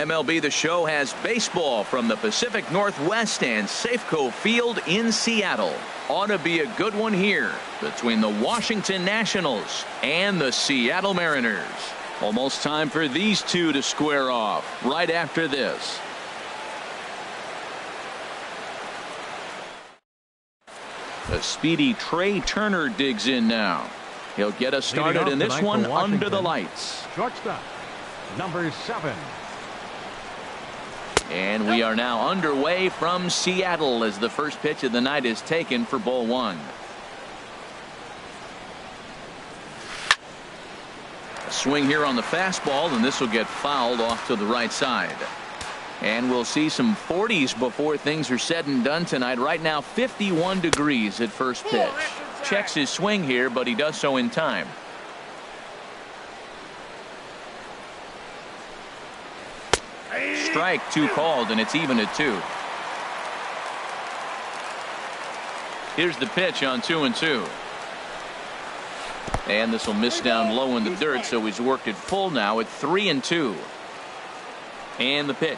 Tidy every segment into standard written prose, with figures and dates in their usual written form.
MLB The Show has baseball from the Pacific Northwest and Safeco Field in Seattle. Ought to be a good one here between the Washington Nationals and the Seattle Mariners. Almost time for these two to square off right after this. The speedy Trey Turner digs in now. He'll get us started in this one under the lights. Shortstop, number 7. And we are now underway from Seattle as the first pitch of the night is taken for ball 1. A swing here on the fastball, and this will get fouled off to the right side. And we'll see some 40s before things are said and done tonight. Right now 51 degrees at first pitch. Checks his swing here, but he does so in time. Strike 2 called, and it's even at 2. Here's the pitch on 2-2. And this will miss down low in the dirt, so he's worked it full now at 3-2. And the pitch.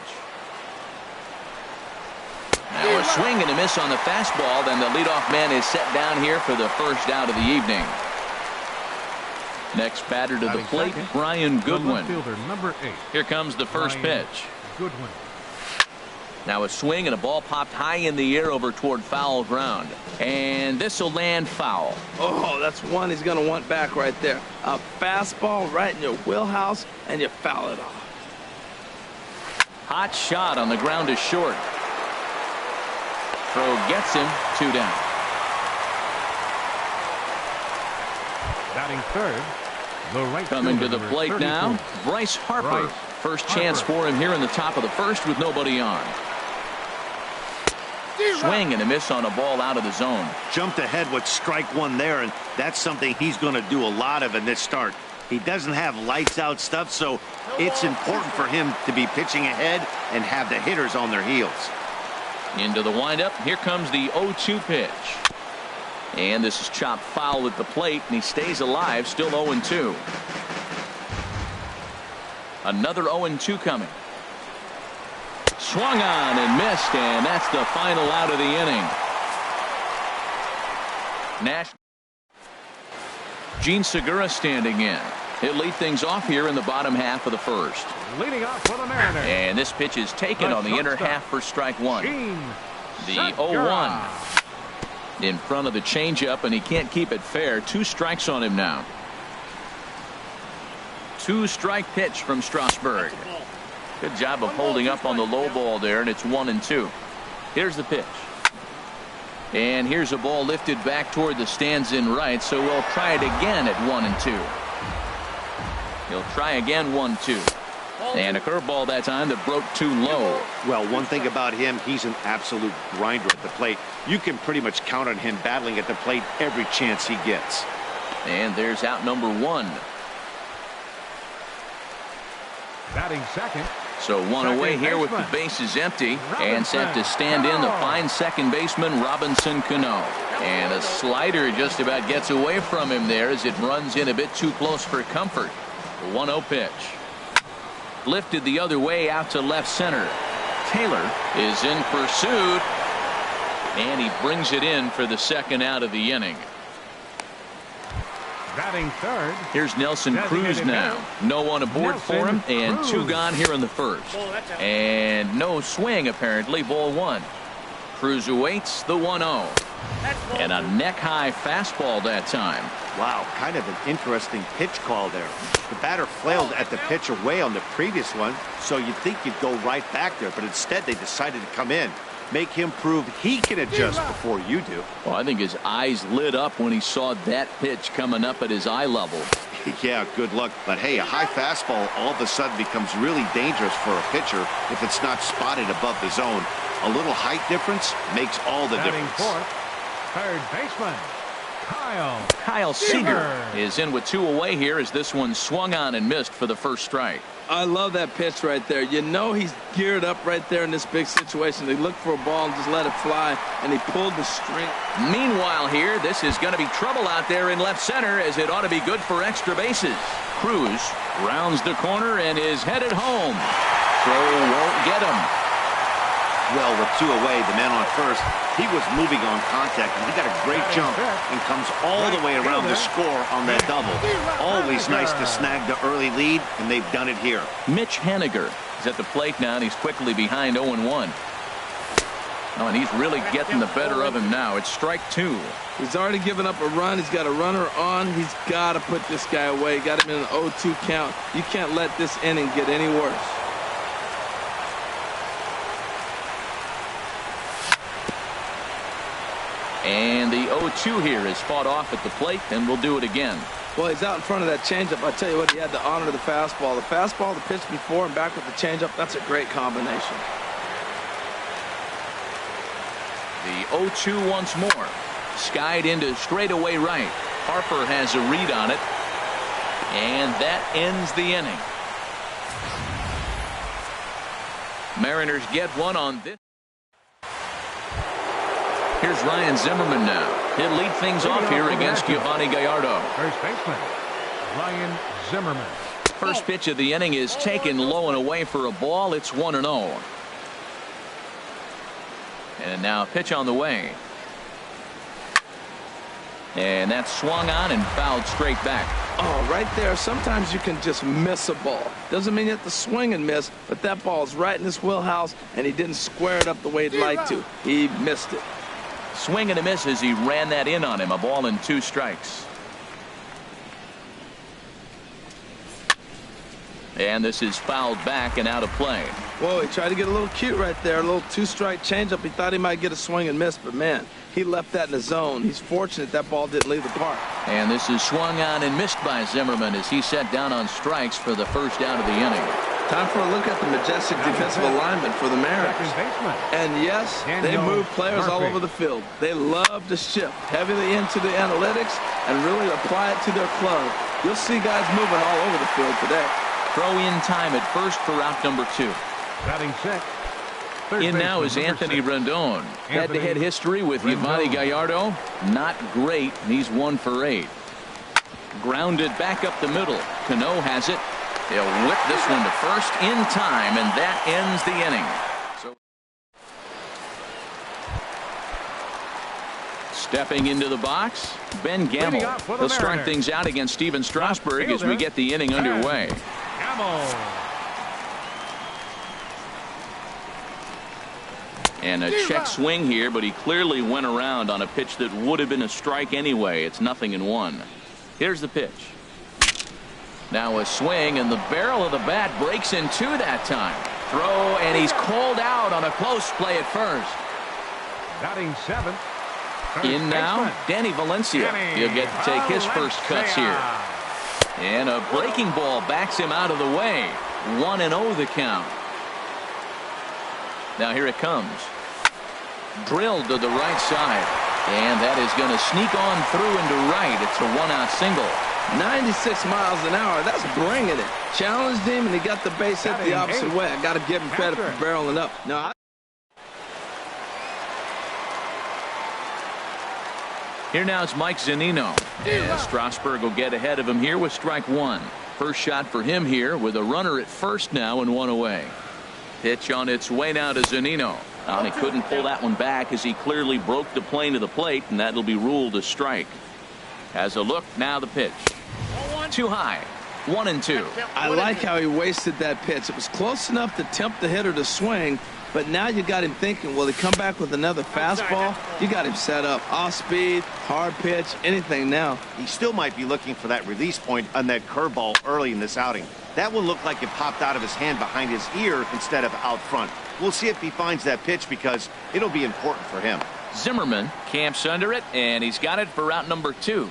Now a swing and a miss on the fastball. Then the leadoff man is set down here for the first out of the evening. Next batter to the plate, Brian Goodwin. Number 8. Here comes the first pitch. Goodwin. Now a swing and a ball popped high in the air over toward foul ground. And this will land foul. Oh, that's one he's going to want back right there. A fastball right in your wheelhouse, and you foul it off. Hot shot on the ground is short. Throw gets him, 2 down. Batting third, the right Coming to the fielder, plate 34. now, Bryce Harper. First chance for him here in the top of the first with nobody on. Swing and a miss on a ball out of the zone. Jumped ahead with strike 1 there, and that's something he's going to do a lot of in this start. He doesn't have lights out stuff, so it's important for him to be pitching ahead and have the hitters on their heels. Into the windup. Here comes the 0-2 pitch. And this is chopped foul at the plate, and he stays alive, still 0-2. Another 0-2 coming. Swung on and missed, and that's the final out of the inning. Gene Segura standing in. He'll lead things off here in the bottom half of the first. Leading off for the Mariners. And this pitch is taken on the inner half for strike 1. The 0-1 in front of the changeup, and he can't keep it fair. 2 strikes on him now. 2-strike pitch from Strasburg. Good job of holding up on the low ball there, and it's 1-2. Here's the pitch. And here's a ball lifted back toward the stands in right, so we'll try it again at 1-2. He'll try again 1-2. And a curveball that time that broke too low. Well, one thing about him, he's an absolute grinder at the plate. You can pretty much count on him battling at the plate every chance he gets. And there's out number 1. Batting second. So 1 away here with the bases empty, and set to stand in the fine second baseman Robinson Cano. And a slider just about gets away from him there as it runs in a bit too close for comfort. The 1-0 pitch. Lifted the other way out to left center. Taylor is in pursuit, and he brings it in for the second out of the inning. Batting third. Here's Nelson Cruz now. No one aboard for him, and 2 gone here in the first. And no swing apparently. Ball 1. Cruz awaits the 1-0. And a neck-high fastball that time. Wow, kind of an interesting pitch call there. The batter flailed at the pitch away on the previous one, so you'd think you'd go right back there, but instead they decided to come in. Make him prove he can adjust before you do. Well, I think his eyes lit up when he saw that pitch coming up at his eye level. Yeah, good luck. But hey, a high fastball all of a sudden becomes really dangerous for a pitcher if it's not spotted above the zone. A little height difference makes all the difference. Fourth, third baseman, Kyle Seager is in with 2 away here as this one swung on and missed for the first strike. I love that pitch right there. You know he's geared up right there in this big situation. They look for a ball and just let it fly, and he pulled the string. Meanwhile here, this is going to be trouble out there in left center as it ought to be good for extra bases. Cruz rounds the corner and is headed home. throw won't get him. Well, with 2 away, the man on first, he was moving on contact, and he got a great jump and comes all the way around to score on that double. Always nice to snag the early lead, and they've done it here. Mitch Haniger is at the plate now, and he's quickly behind 0-1. Oh, and he's really getting the better of him now. It's strike 2. He's already given up a run. He's got a runner on. He's got to put this guy away. Got him in an 0-2 count. You can't let this inning get any worse. And the 0-2 here is fought off at the plate, and we'll do it again. Well, he's out in front of that changeup. I tell you what, he had to honor the fastball. The fastball, the pitch before, and back with the changeup, that's a great combination. The 0-2 once more. Skied into straightaway right. Harper has a read on it. And that ends the inning. Mariners get one on this. Here's Ryan Zimmerman now. He'll lead things off here against Giovanni Gallardo. First baseman, Ryan Zimmerman. First pitch of the inning is taken low and away for a ball. It's 1-0. And now a pitch on the way. And that's swung on and fouled straight back. Oh, right there. Sometimes you can just miss a ball. Doesn't mean you have to swing and miss, but that ball's right in his wheelhouse, and he didn't square it up the way he'd like to. He missed it. Swing and a miss as he ran that in on him. A ball and 2 strikes. And this is fouled back and out of play. Whoa, he tried to get a little cute right there. A little 2-strike changeup. He thought he might get a swing and miss, but man, he left that in the zone. He's fortunate that ball didn't leave the park. And this is swung on and missed by Zimmerman as he set down on strikes for the first out of the inning. Time for a look at the majestic defensive alignment for the Mariners. And yes, they move players all over the field. They love to shift heavily into the analytics and really apply it to their club. You'll see guys moving all over the field today. Throw in time at first for out number 2. Batting sixth. In now is Anthony Rendon. Head-to-head history with Giovanni Gallardo. Not great. He's 1 for 8. Grounded back up the middle. Cano has it. He'll whip this one to first in time, and that ends the inning. So, stepping into the box, Ben Gamble. He'll start things out against Steven Strasburg as we get the inning underway. And a check swing here, but he clearly went around on a pitch that would have been a strike anyway. It's 0-1. Here's the pitch. Now a swing, and the barrel of the bat breaks in 2 that time. Throw, and he's called out on a close play at first. Batting 7th. In now, Danny Valencia. He'll get to take his first cuts here. And a breaking ball backs him out of the way. 1-0 the count. Now here it comes. Drilled to the right side. And that is going to sneak on through into right. It's a 1-out single. 96 miles an hour. That's bringing it. Challenged him, and he got the base hit the opposite way. I got to give him credit for barreling up. No, Here now is Mike Zunino. And Strasburg will get ahead of him here with strike 1. First shot for him here with a runner at first now and 1 away. Pitch on its way now to Zunino. And he couldn't pull that one back as he clearly broke the plane to the plate, and that'll be ruled a strike. Has a look, now the pitch. Too high. 1-2. I like how he wasted that pitch. It was close enough to tempt the hitter to swing, but now you got him thinking, will he come back with another fastball? You got him set up. Off speed, hard pitch, anything now. He still might be looking for that release point on that curveball early in this outing. That one looked like it popped out of his hand behind his ear instead of out front. We'll see if he finds that pitch because it'll be important for him. Zimmerman camps under it, and he's got it for out number 2.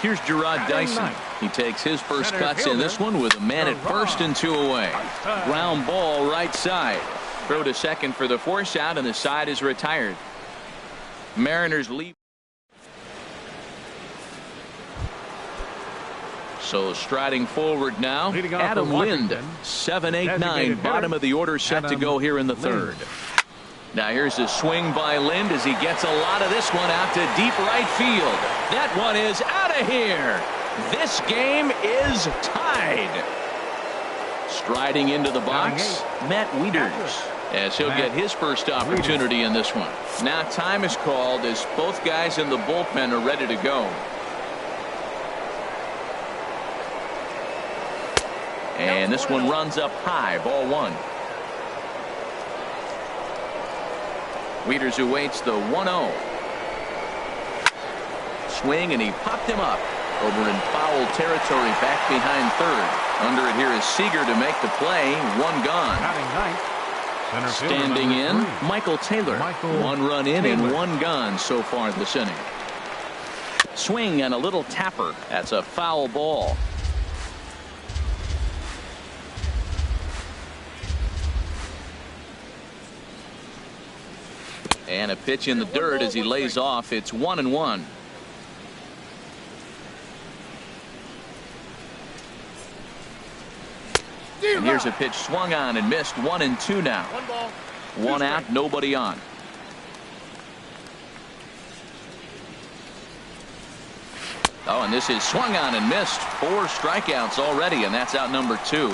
Here's Gerard Dyson. He takes his first cuts in this one with a man at first and 2 away. Ground ball right side. Throw to second for the force out, and the side is retired. Mariners lead. So striding forward now, Adam Lind, 7-8-9, bottom of the order set to go here in the 3rd. Now here's a swing by Lind as he gets a lot of this one out to deep right field. That one is out of here. This game is tied. Striding into the box, Matt Wieters, as he'll get his first opportunity in this one. Now time is called as both guys in the bullpen are ready to go. And this one runs up high, ball one. Wieters awaits the 1-0. Swing, and he popped him up over in foul territory back behind third. Under it here is Seager to make the play. One gone. Standing in, Michael Taylor. One run in and one gone so far this inning. Swing and a little tapper. That's a foul ball. And a pitch in the dirt as he lays off. It's 1-1. And here's a pitch swung on and missed. 1-2 now. One out, nobody on. Oh, and this is swung on and missed. 4 strikeouts already, and that's out number 2.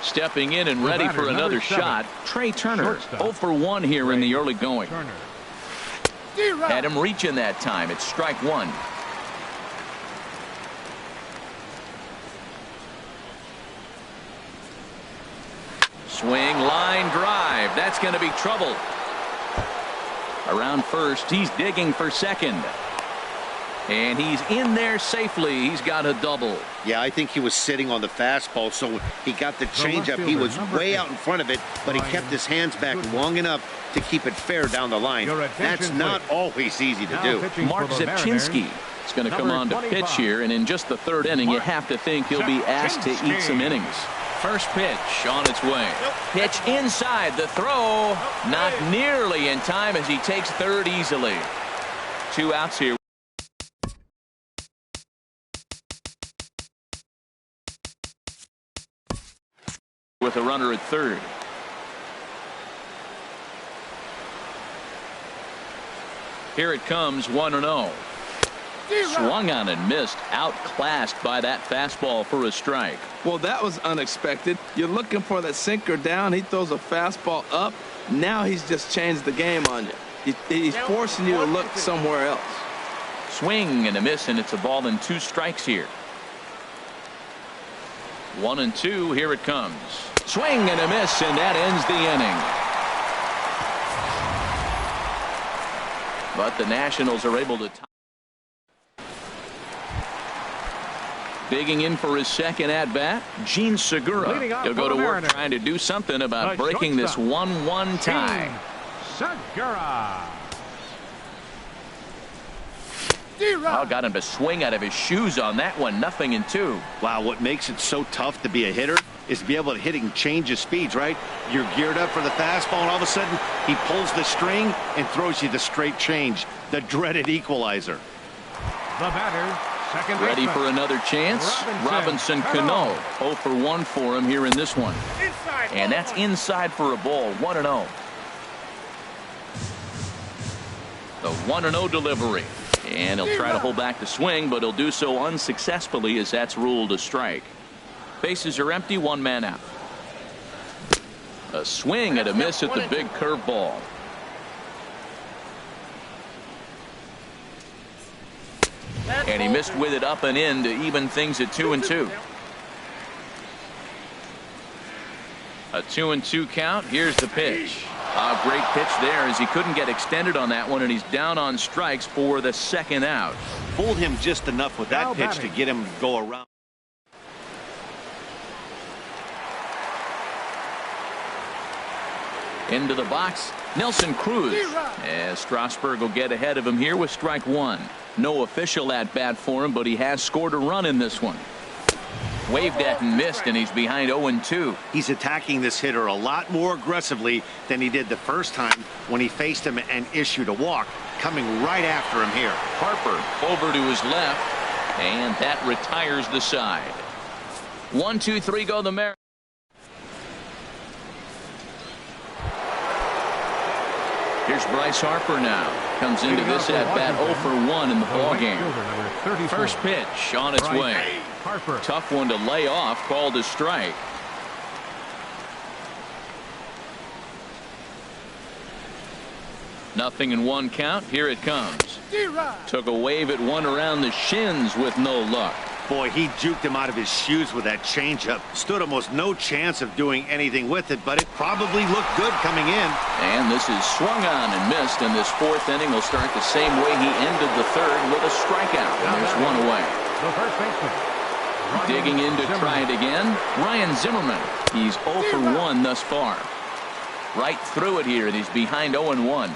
Stepping in and ready for another shot, Trey Turner. 0 for 1 here in the early going. Had him reaching that time. It's strike 1. Swing, line drive. That's going to be trouble. Around first, he's digging for second. And he's in there safely. He's got a double. Yeah, I think he was sitting on the fastball, so he got the changeup. He was way out in front of it, but he kept his hands back long enough to keep it fair down the line. That's not always easy to do. Mark Zepchinski is going to come on to pitch here, and in just the third inning, you have to think he'll be asked to eat some innings. First pitch on its way. Pitch inside, the throw. Not nearly in time as he takes third easily. 2 outs here. With a runner at third. Here it comes, 1-0. Swung on and missed. Outclassed by that fastball for a strike. Well, that was unexpected. You're looking for that sinker down. He throws a fastball up. Now he's just changed the game on you. He's forcing you to look somewhere else. Swing and a miss, and it's a ball and 2 strikes here. 1-2. Here it comes. Swing and a miss, and that ends the inning. But the Nationals are able to. Digging in for his second at-bat, Gene Segura. He'll go to work trying to do something about breaking this 1-1 tie. Segura. Oh, got him to swing out of his shoes on that one. 0-2. Wow, what makes it so tough to be a hitter is to be able to hit and change his speeds, right? You're geared up for the fastball, and all of a sudden, he pulls the string and throws you the straight change, the dreaded equalizer. The batter. Ready for another chance? Robinson Cano. 0 for 1 for him here in this one. And that's inside for a ball. 1-0. The 1-0 delivery. And he'll try to hold back the swing, but he'll do so unsuccessfully as that's ruled a strike. Bases are empty, 1 man out. A swing and a miss at the big curveball. And he missed with it up and in to even things at 2-2. A 2-2 count. Here's the pitch. A great pitch there as he couldn't get extended on that one, and he's down on strikes for the second out. Fooled him just enough with that pitch to get him to go around. Into the box, Nelson Cruz. As Strasburg will get ahead of him here with strike 1. No official at bat for him, but he has scored a run in this one. Waved at and missed, and he's behind 0-2. He's attacking this hitter a lot more aggressively than he did the first time when he faced him and issued a walk. Coming right after him here. Harper over to his left, and that retires the side. 1-2-3 go the Mariners. Here's Bryce Harper now. Comes into this at bat 0 for 1 in the ball game. First pitch on its way. Tough one to lay off, called a strike. Nothing in 1 count. Here it comes. Took a wave at one around the shins with no luck. Boy, he juked him out of his shoes with that changeup. Stood almost no chance of doing anything with it, but it probably looked good coming in. And this is swung on and missed, and this 4th inning will start the same way he ended the 3rd with a strikeout. And there's one away. The first baseman. Digging in to try it again, Ryan Zimmerman. He's 0 for 1 thus far. Right through it here, and he's behind 0-1.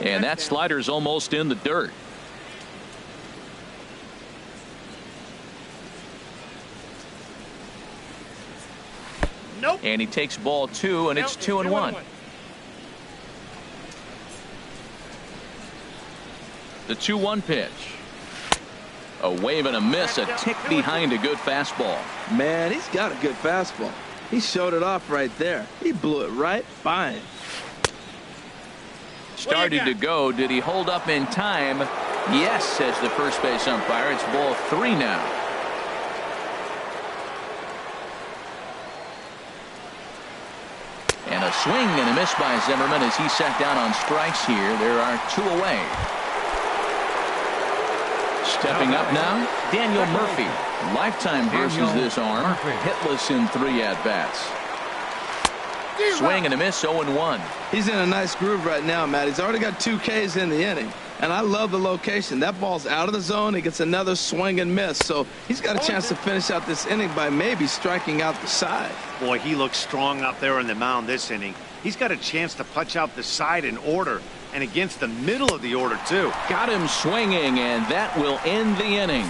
And that slider's almost in the dirt. Nope. And he takes ball 2, and it's 2-1. The 2-1 pitch. A wave and a miss, a tick behind a good fastball. Man, he's got a good fastball. He showed it off right there. He blew it right by him. Started to go. Did he hold up in time? Yes, says the first base umpire. It's ball 3 now. And a swing and a miss by Zimmerman as he sat down on strikes here. There are 2 away. Stepping up now, Daniel Murphy. Lifetime versus this arm. Hitless in 3 at-bats. Swing and a miss, 0-1. He's in a nice groove right now, Matt. He's already got 2 Ks in the inning. And I love the location. That ball's out of the zone. He gets another swing and miss. So he's got a chance to finish out this inning by maybe striking out the side. Boy, he looks strong out there on the mound this inning. He's got a chance to punch out the side in order, and against the middle of the order, too. Got him swinging, and that will end the inning.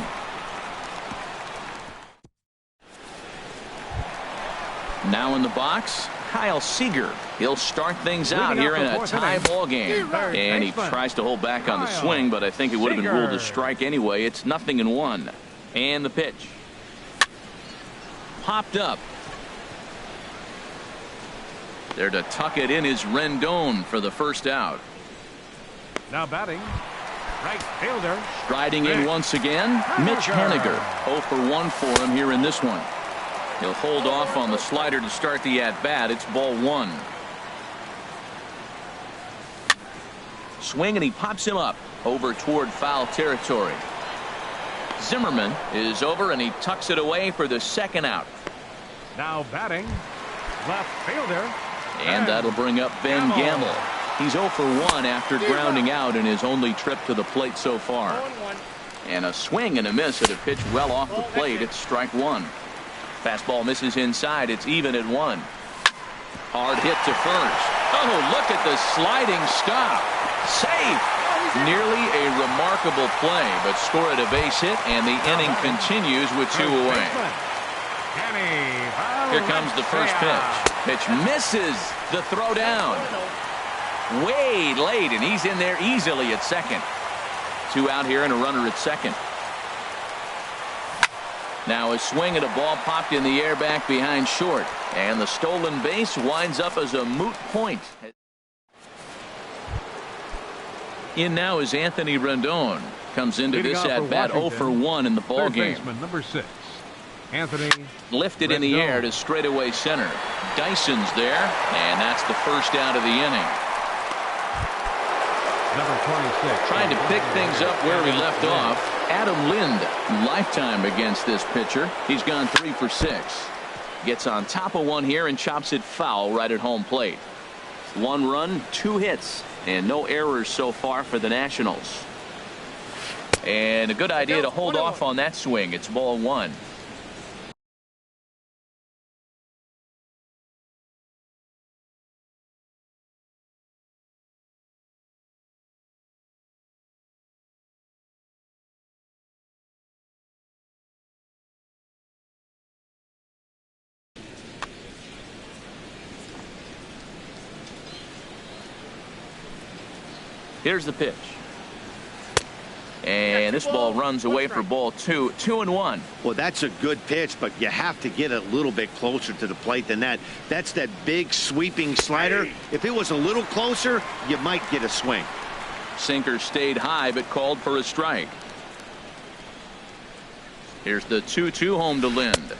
Now in the box, Kyle Seager. He'll start things out here in a tie ball game. And he tries to hold back on the swing, but I think it would have been ruled a strike anyway. It's 0-1. And the pitch. Popped up. There to tuck it in is Rendon for the first out. Now batting, right fielder. Striding in once again, Mitch Haniger. 0 for 1 for him here in this one. He'll hold off on the slider to start the at-bat. It's ball 1. Swing, and he pops him up over toward foul territory. Zimmerman is over, and he tucks it away for the second out. Now batting, left fielder. And that'll bring up Ben Gamble. He's 0 for 1 after grounding out in his only trip to the plate so far. And a swing and a miss at a pitch well off the plate. It's strike 1. Fastball misses inside. It's even at 1. Hard hit to first. Oh, look at the sliding stop. Safe. Nearly a remarkable play, but scored a base hit, and the inning continues with 2 away. Here comes the first pitch. Pitch misses the throw down. Way late, and he's in there easily at second. 2 out here and a runner at second. Now a swing at a ball popped in the air back behind short, and the stolen base winds up as a moot point. In now is Anthony Rendon. Comes into this at bat 0 for 1 in the ball game. Number 6, Anthony. Lifted in the air to straightaway center. Dyson's there, and that's the first out of the inning. Number 26. Trying to pick things up where we left off. Adam Lind, lifetime against this pitcher. He's gone 3 for 6. Gets on top of one here and chops it foul right at home plate. 1 run, 2 hits, and no errors so far for the Nationals. And a good idea to hold off on that swing. It's ball 1. Here's the pitch. And this ball runs away for ball 2, 2-1. Well, that's a good pitch, but you have to get a little bit closer to the plate than that. That's that big sweeping slider. If it was a little closer, you might get a swing. Sinker stayed high but called for a strike. Here's the 2-2 home to Lind.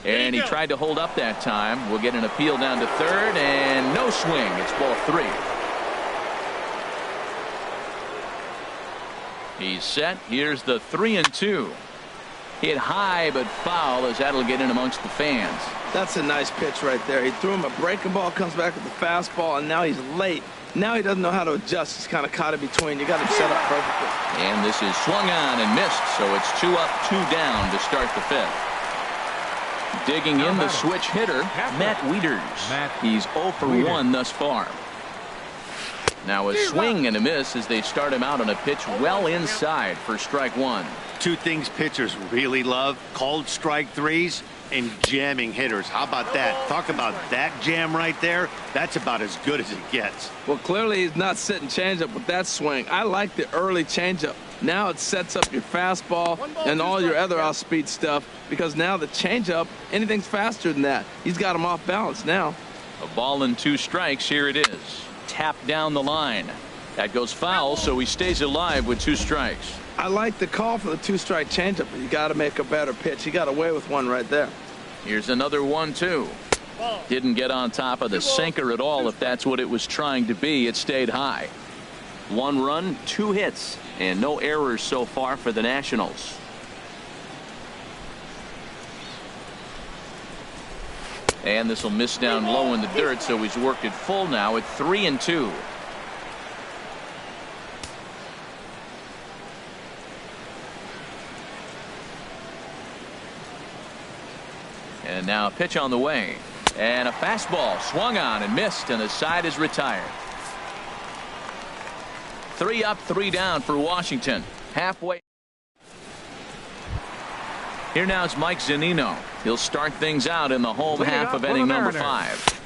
And he tried to hold up that time. We'll get an appeal down to third, and no swing. It's ball 3. He's set. Here's the 3-2. Hit high but foul, as that'll get in amongst the fans. That's a nice pitch right there. He threw him a breaking ball, comes back with the fastball, and now he's late. Now he doesn't know how to adjust. He's kind of caught in between. You got him set up perfectly. And this is swung on and missed, so it's 2 up, 2 down to start the 5th. Digging in the switch hitter, Matt Wieters. He's 0 for 1 thus far. Now a swing and a miss as they start him out on a pitch well inside for strike 1. Two things pitchers really love: called strike threes and jamming hitters. How about that? Talk about that jam right there. That's about as good as it gets. Well, clearly he's not sitting changeup with that swing. I like the early changeup. Now it sets up your fastball and all your other off-speed stuff, because now the changeup, anything's faster than that. He's got him off balance now. A ball and 2 strikes. Here it is. Tapped down the line. That goes foul, so he stays alive with 2 strikes. I like the call for the 2-strike changeup, but you got to make a better pitch. He got away with one right there. Here's another 1-2. Didn't get on top of the sinker at all. If that's what it was trying to be, it stayed high. 1 run, 2 hits, and no errors so far for the Nationals. And this will miss down low in the dirt, so he's worked it full now at 3-2. And now a pitch on the way. And a fastball swung on and missed, and the side is retired. 3 up, 3 down for Washington. Halfway. Here now is Mike Zunino. He'll start things out in the home half of inning number 5.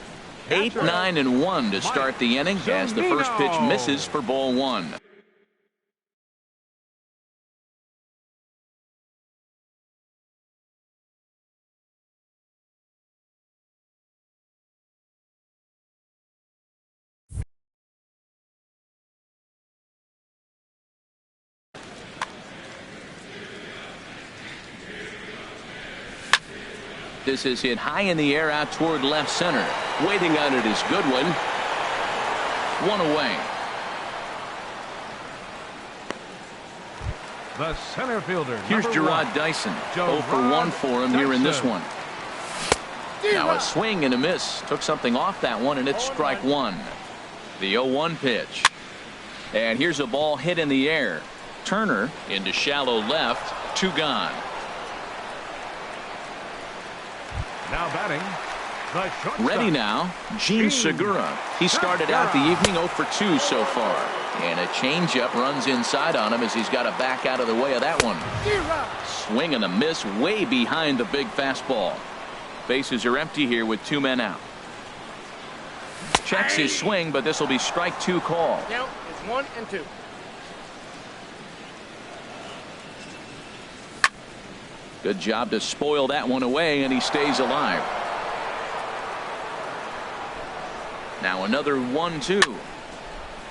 8, 9, and 1 to start the inning as the first pitch misses for ball 1. This is hit high in the air out toward left center. Waiting on it is Goodwin. 1 away. The center fielder. Here's Gerard Dyson. 0 for 1 for him here in this one. Now a swing and a miss. Took something off that one, and it's strike 1. The 0-1 pitch. And here's a ball hit in the air. Turner into shallow left. 2 gone. Now batting, the shortstop. Ready now, Gene Segura. He started out the evening 0 for 2 so far. And a changeup runs inside on him as he's got to back out of the way of that one. Swing and a miss way behind the big fastball. Bases are empty here with 2 men out. Checks his swing, but this will be strike 2 call. Count is 1 and 2. Good job to spoil that one away, and he stays alive. Now another 1-2.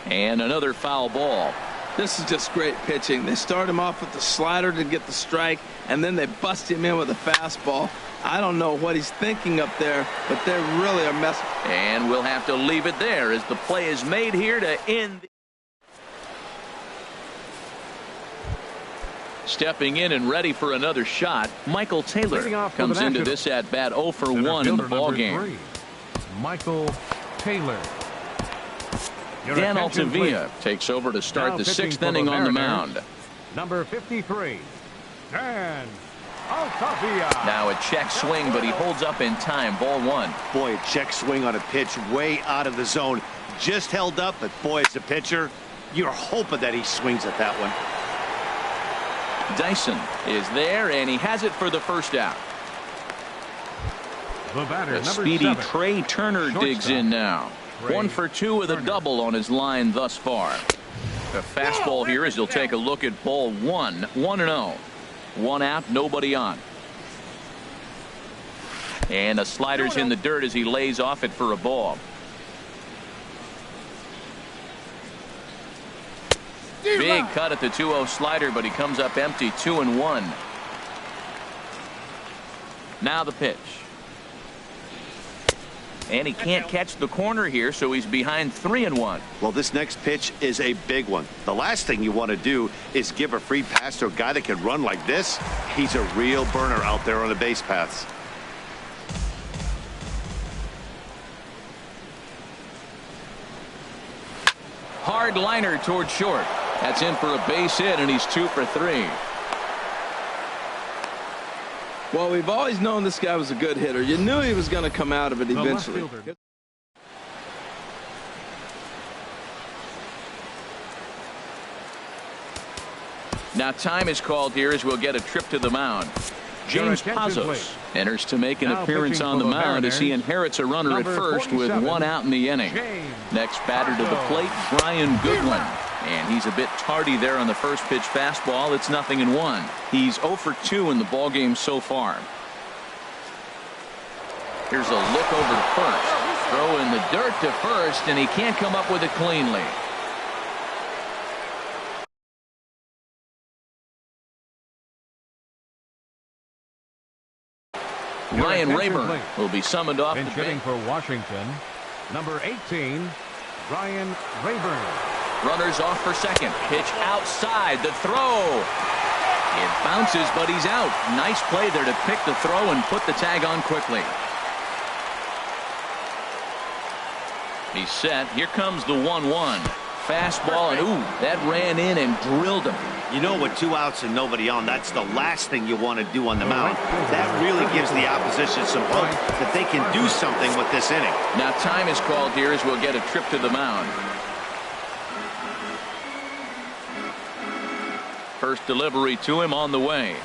And another foul ball. This is just great pitching. They start him off with the slider to get the strike, and then they bust him in with a fastball. I don't know what he's thinking up there, but they really are messing. And we'll have to leave it there as the play is made here to end. Stepping in and ready for another shot, Michael Taylor comes into this at bat 0 for 1 in the ball game. Michael Taylor. Dan Altavilla takes over to start the 6th inning on the mound. Number 53, Dan Altavilla. Now a check swing, but he holds up in time. Ball 1. Boy, a check swing on a pitch way out of the zone. Just held up, but boy, as a pitcher, you're hoping that he swings at that one. Dyson is there, and he has it for the first out. The batter, The number speedy 7, Trey Turner digs in now. 1 for 2 with a double on his line thus far. A fastball here as he'll take a look at ball one. 1-0. One out, nobody on. And a slider's in the dirt as he lays off it for a ball. Big cut at the 2-0 slider, but he comes up empty. 2-1. Now the pitch. And he can't catch the corner here, so he's behind 3-1. Well, this next pitch is a big one. The last thing you want to do is give a free pass to a guy that can run like this. He's a real burner out there on the base paths. Hard liner toward short. That's in for a base hit, and he's 2 for 3. Well, we've always known this guy was a good hitter. You knew he was going to come out of it eventually. Now time is called here as we'll get a trip to the mound. James Pazos enters to make an appearance on the mound as he inherits a runner at first with 1 out in the inning. Next batter to the plate, Brian Goodwin. And he's a bit tardy there on the first pitch fastball. It's 0-1. He's 0 for 2 in the ballgame so far. Here's a look over to first. Throw in the dirt to first, and he can't come up with it cleanly. Ryan Rayburn will be summoned off the bench. Hitting for Washington, number 18, Ryan Rayburn. Runners off for second. Pitch outside. The throw. It bounces, but he's out. Nice play there to pick the throw and put the tag on quickly. He's set. Here comes the 1-1. Fastball, and ooh, that ran in and drilled him. You know, with 2 outs and nobody on, that's the last thing you want to do on the mound. That really gives the opposition some hope that they can do something with this inning. Now time is called here as we'll get a trip to the mound. First delivery to him on the way.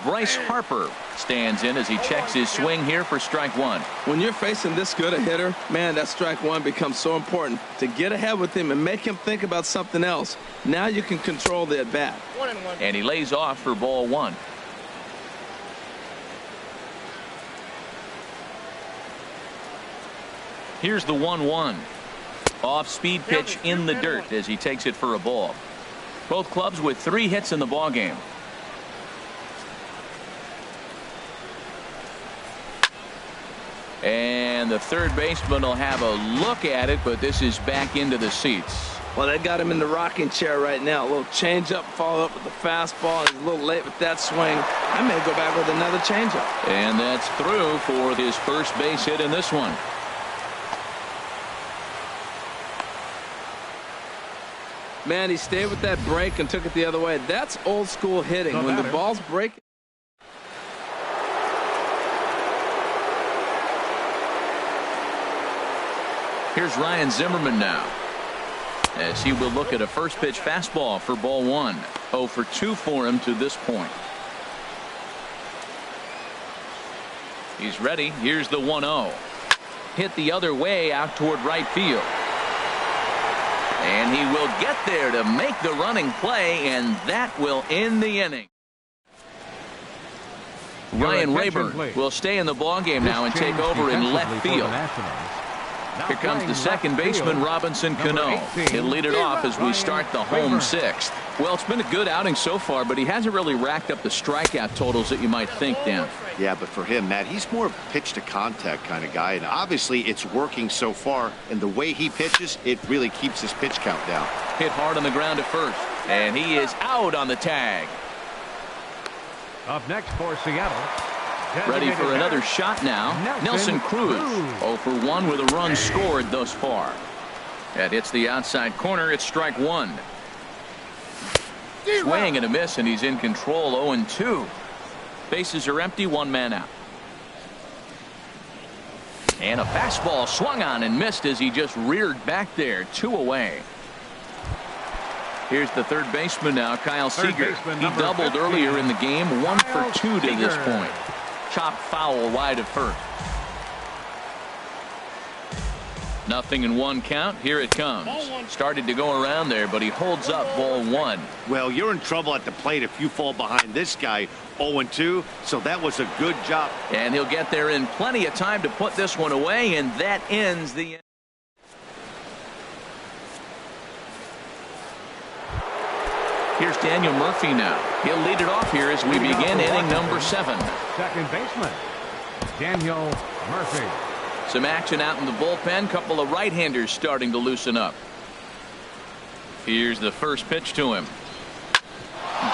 Bryce Harper stands in as he checks his swing here for strike 1. When you're facing this good a hitter, man, that strike 1 becomes so important to get ahead with him and make him think about something else. Now you can control the at bat. 1-1. And he lays off for ball 1. Here's the 1-1. Off speed pitch in the dirt as he takes it for a ball. Both clubs with 3 hits in the ballgame. And the third baseman will have a look at it, but this is back into the seats. Well, they got him in the rocking chair right now. A little changeup, follow up with the fastball. He's a little late with that swing. I may go back with another changeup. And that's through for his first base hit in this one. Man, he stayed with that break and took it the other way. That's old school hitting. When the ball's breaking. Here's Ryan Zimmerman now, as he will look at a first pitch fastball for ball 1. 0 for 2 for him to this point. He's ready. Here's the 1-0. Hit the other way out toward right field. And he will get there to make the running play, and that will end the inning. Ryan Rayburn will stay in the ballgame now and take over in left field. Here comes the second baseman, Robinson Cano. He'll lead it off as we start the home 6th. Well, it's been a good outing so far, but he hasn't really racked up the strikeout totals that you might think, Dan. Yeah, but for him, Matt, he's more of a pitch-to-contact kind of guy, and obviously it's working so far, and the way he pitches, it really keeps his pitch count down. Hit hard on the ground at first, and he is out on the tag. Up next for Seattle. Ready for another shot now. Nelson Cruz. 0 for 1 with a run scored thus far. That hits the outside corner. It's strike 1. Swing and a miss, and he's in control. 0-2. Bases are empty. 1 man out. And a fastball swung on and missed as he just reared back there. 2 away. Here's the third baseman now, Kyle Seager. He doubled earlier in the game. 1 for 2 to this point. Chopped foul wide of first. 0-1 count. Here it comes. Started to go around there, but he holds up ball 1. Well, you're in trouble at the plate if you fall behind this guy 0-2, so that was a good job. And he'll get there in plenty of time to put this one away, and that ends the. Here's Daniel Murphy now. He'll lead it off here as we begin inning number 7. Second baseman, Daniel Murphy. Some action out in the bullpen. Couple of right-handers starting to loosen up. Here's the first pitch to him.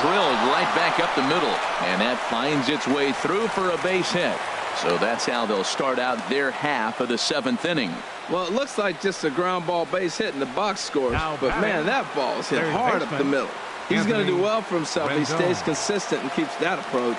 Drilled right back up the middle, and that finds its way through for a base hit. So that's how they'll start out their half of the 7th inning. Well, it looks like just a ground ball base hit in the box scores, but man, that ball is hit Third hard up the baseman, middle. He's going to do well for himself if he Rendon. stays consistent and keeps that approach.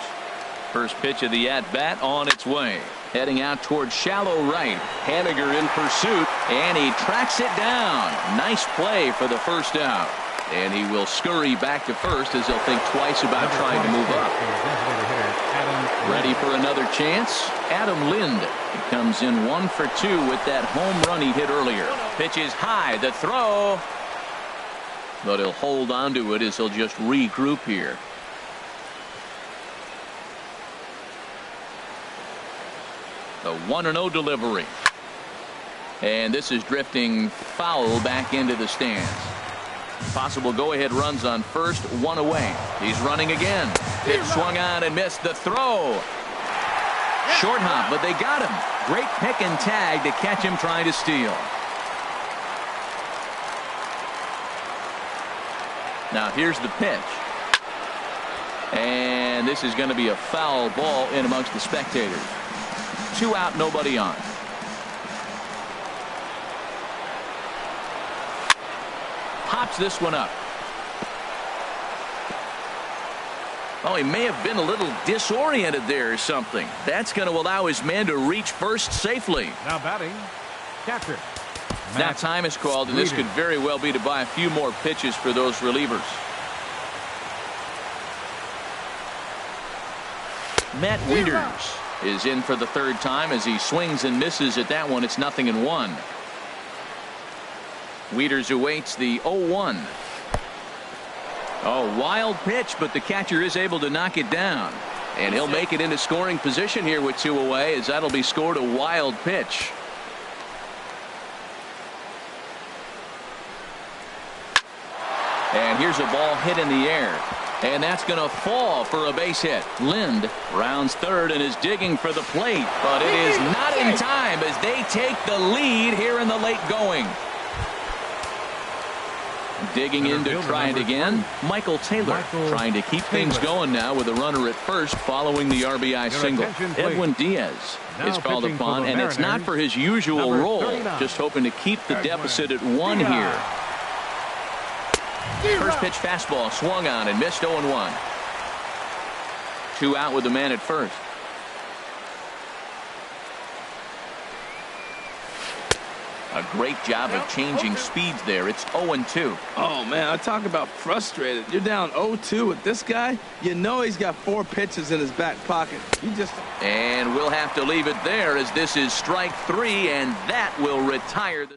First pitch of the at-bat on its way. Heading out towards shallow right. Haniger in pursuit, and he tracks it down. Nice play for the first out. And he will scurry back to first as he'll think twice about trying to move up. Ready for another chance? Adam Lind. He comes in 1 for 2 with that home run he hit earlier. Pitch is high. The throw. But he'll hold on to it as he'll just regroup here. The 1-0 delivery. And this is drifting foul back into the stands. Possible go-ahead runs on first, 1 away. He's running again. Pitch swung on and missed. The throw. Short hop, but they got him. Great pick and tag to catch him trying to steal. Now here's the pitch. And this is going to be a foul ball in amongst the spectators. 2 out, nobody on. Pops this one up. Oh, he may have been a little disoriented there or something. That's going to allow his man to reach first safely. Now batting, catcher. Now time is called, and this could very well be to buy a few more pitches for those relievers. Matt Wieters is in for the 3rd time as he swings and misses at that one. It's 0-1. Wieters awaits the 0-1. Oh, wild pitch, but the catcher is able to knock it down. And he'll make it into scoring position here with 2 away, as that'll be scored a wild pitch. And here's a ball hit in the air. And that's going to fall for a base hit. Lind rounds third and is digging for the plate. But it is not in time as they take the lead here in the late going. Digging in to try it again. Michael Taylor trying to keep things going now with a runner at first following the RBI single. Edwin Diaz is called upon, and it's not for his usual role. Just hoping to keep the deficit at 1 here. First pitch fastball swung on and missed 0-1. 2 out with the man at first. A great job of changing speeds there. It's 0-2. Oh, man, I talk about frustrated. You're down 0-2 with this guy. You know he's got 4 pitches in his back pocket. You just... And we'll have to leave it there as this is strike 3, and that will retire the...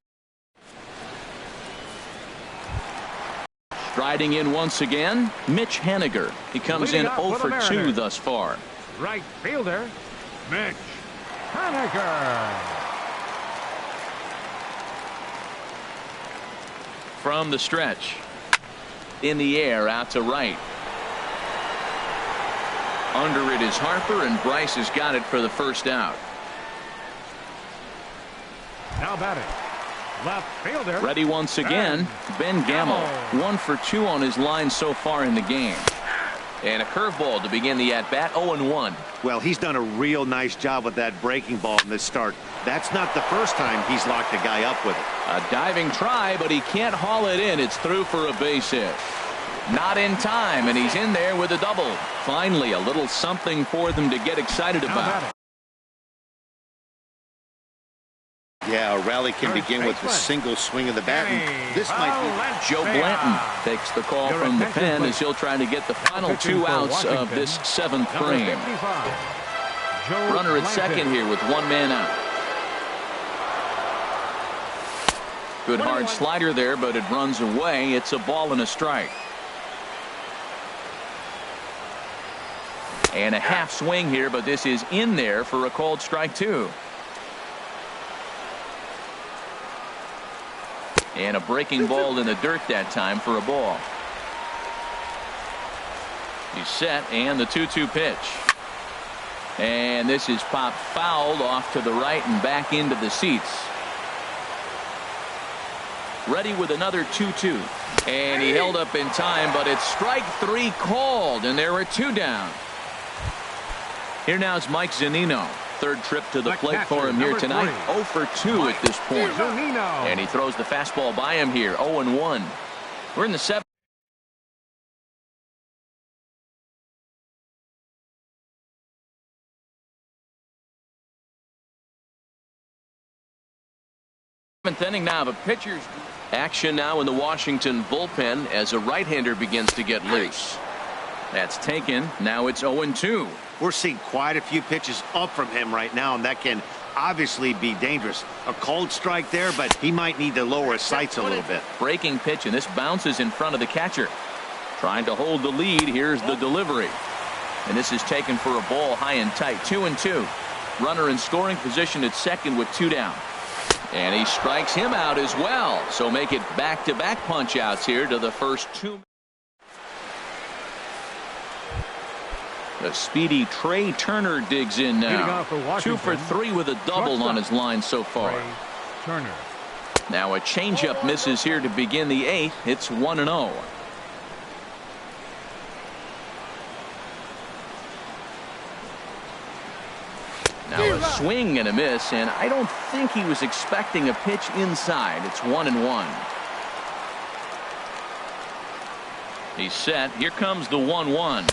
Striding in once again, Mitch Haniger. He comes in 0 for 2 thus far. Right fielder, Mitch Haniger. From the stretch. In the air, out to right. Under it is Harper, and Bryce has got it for the first out. Now batting, left fielder. Ready once again, Ben Gamble. 1 for 2 on his line so far in the game. And a curveball to begin the at-bat, 0-1. Well, he's done a real nice job with that breaking ball in this start. That's not the first time he's locked a guy up with it. A diving try, but he can't haul it in. It's through for a base hit. Not in time, and he's in there with a double. Finally, a little something for them to get excited about. Yeah, a rally can begin with a single swing of the bat, and this might be... Joe Blanton takes the call from the pen as he'll try to get the final 2 outs of this 7th frame. Runner at second here with 1 man out. Good hard slider there, but it runs away. It's a ball and a strike. And a half swing here, but this is in there for a called strike 2. And a breaking ball in the dirt that time for a ball. He's set, and the 2-2 pitch. And this is popped fouled off to the right and back into the seats. Ready with another 2-2. And he held up in time, but it's strike 3 called, and there are 2 down. Here now is Mike Zunino. Third trip to the plate for him here tonight. 0 for 2 at this point. And he throws the fastball by him here. 0-1. We're in the 7th. Inning now. The pitchers action now in the Washington bullpen as a right-hander begins to get loose. That's taken. Now it's 0-2. We're seeing quite a few pitches up from him right now, and that can obviously be dangerous. A cold strike there, but he might need to lower his sights a little bit. Breaking pitch, and this bounces in front of the catcher. Trying to hold the lead. Here's the delivery. And this is taken for a ball high and tight. 2-2. Runner in scoring position at second with 2 down. And he strikes him out as well. So make it back-to-back punch-outs here to the first 2. The speedy Trey Turner digs in now. 2 for 3 with a double on his line so far. Turner. Now a changeup misses here to begin the 8th. It's 1-0. Now a swing and a miss, and I don't think he was expecting a pitch inside. It's 1-1. He's set. Here comes the 1-1.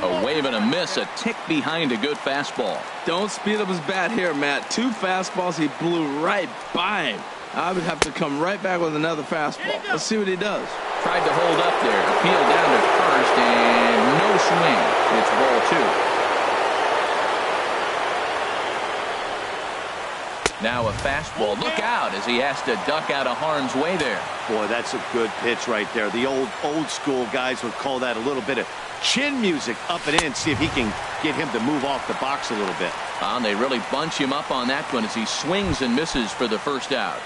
A wave and a miss, a tick behind a good fastball. Don't speed up his bat here, Matt. 2 fastballs, he blew right by him. I would have to come right back with another fastball. Let's see what he does. Tried to hold up there, appealed down to first, and no swing. It's ball 2. Now a fastball. Look out as he has to duck out of harm's way there. Boy, that's a good pitch right there. The old school guys would call that a little bit of chin music up and in. See if he can get him to move off the box a little bit. And they really bunch him up on that one as he swings and misses for the first out.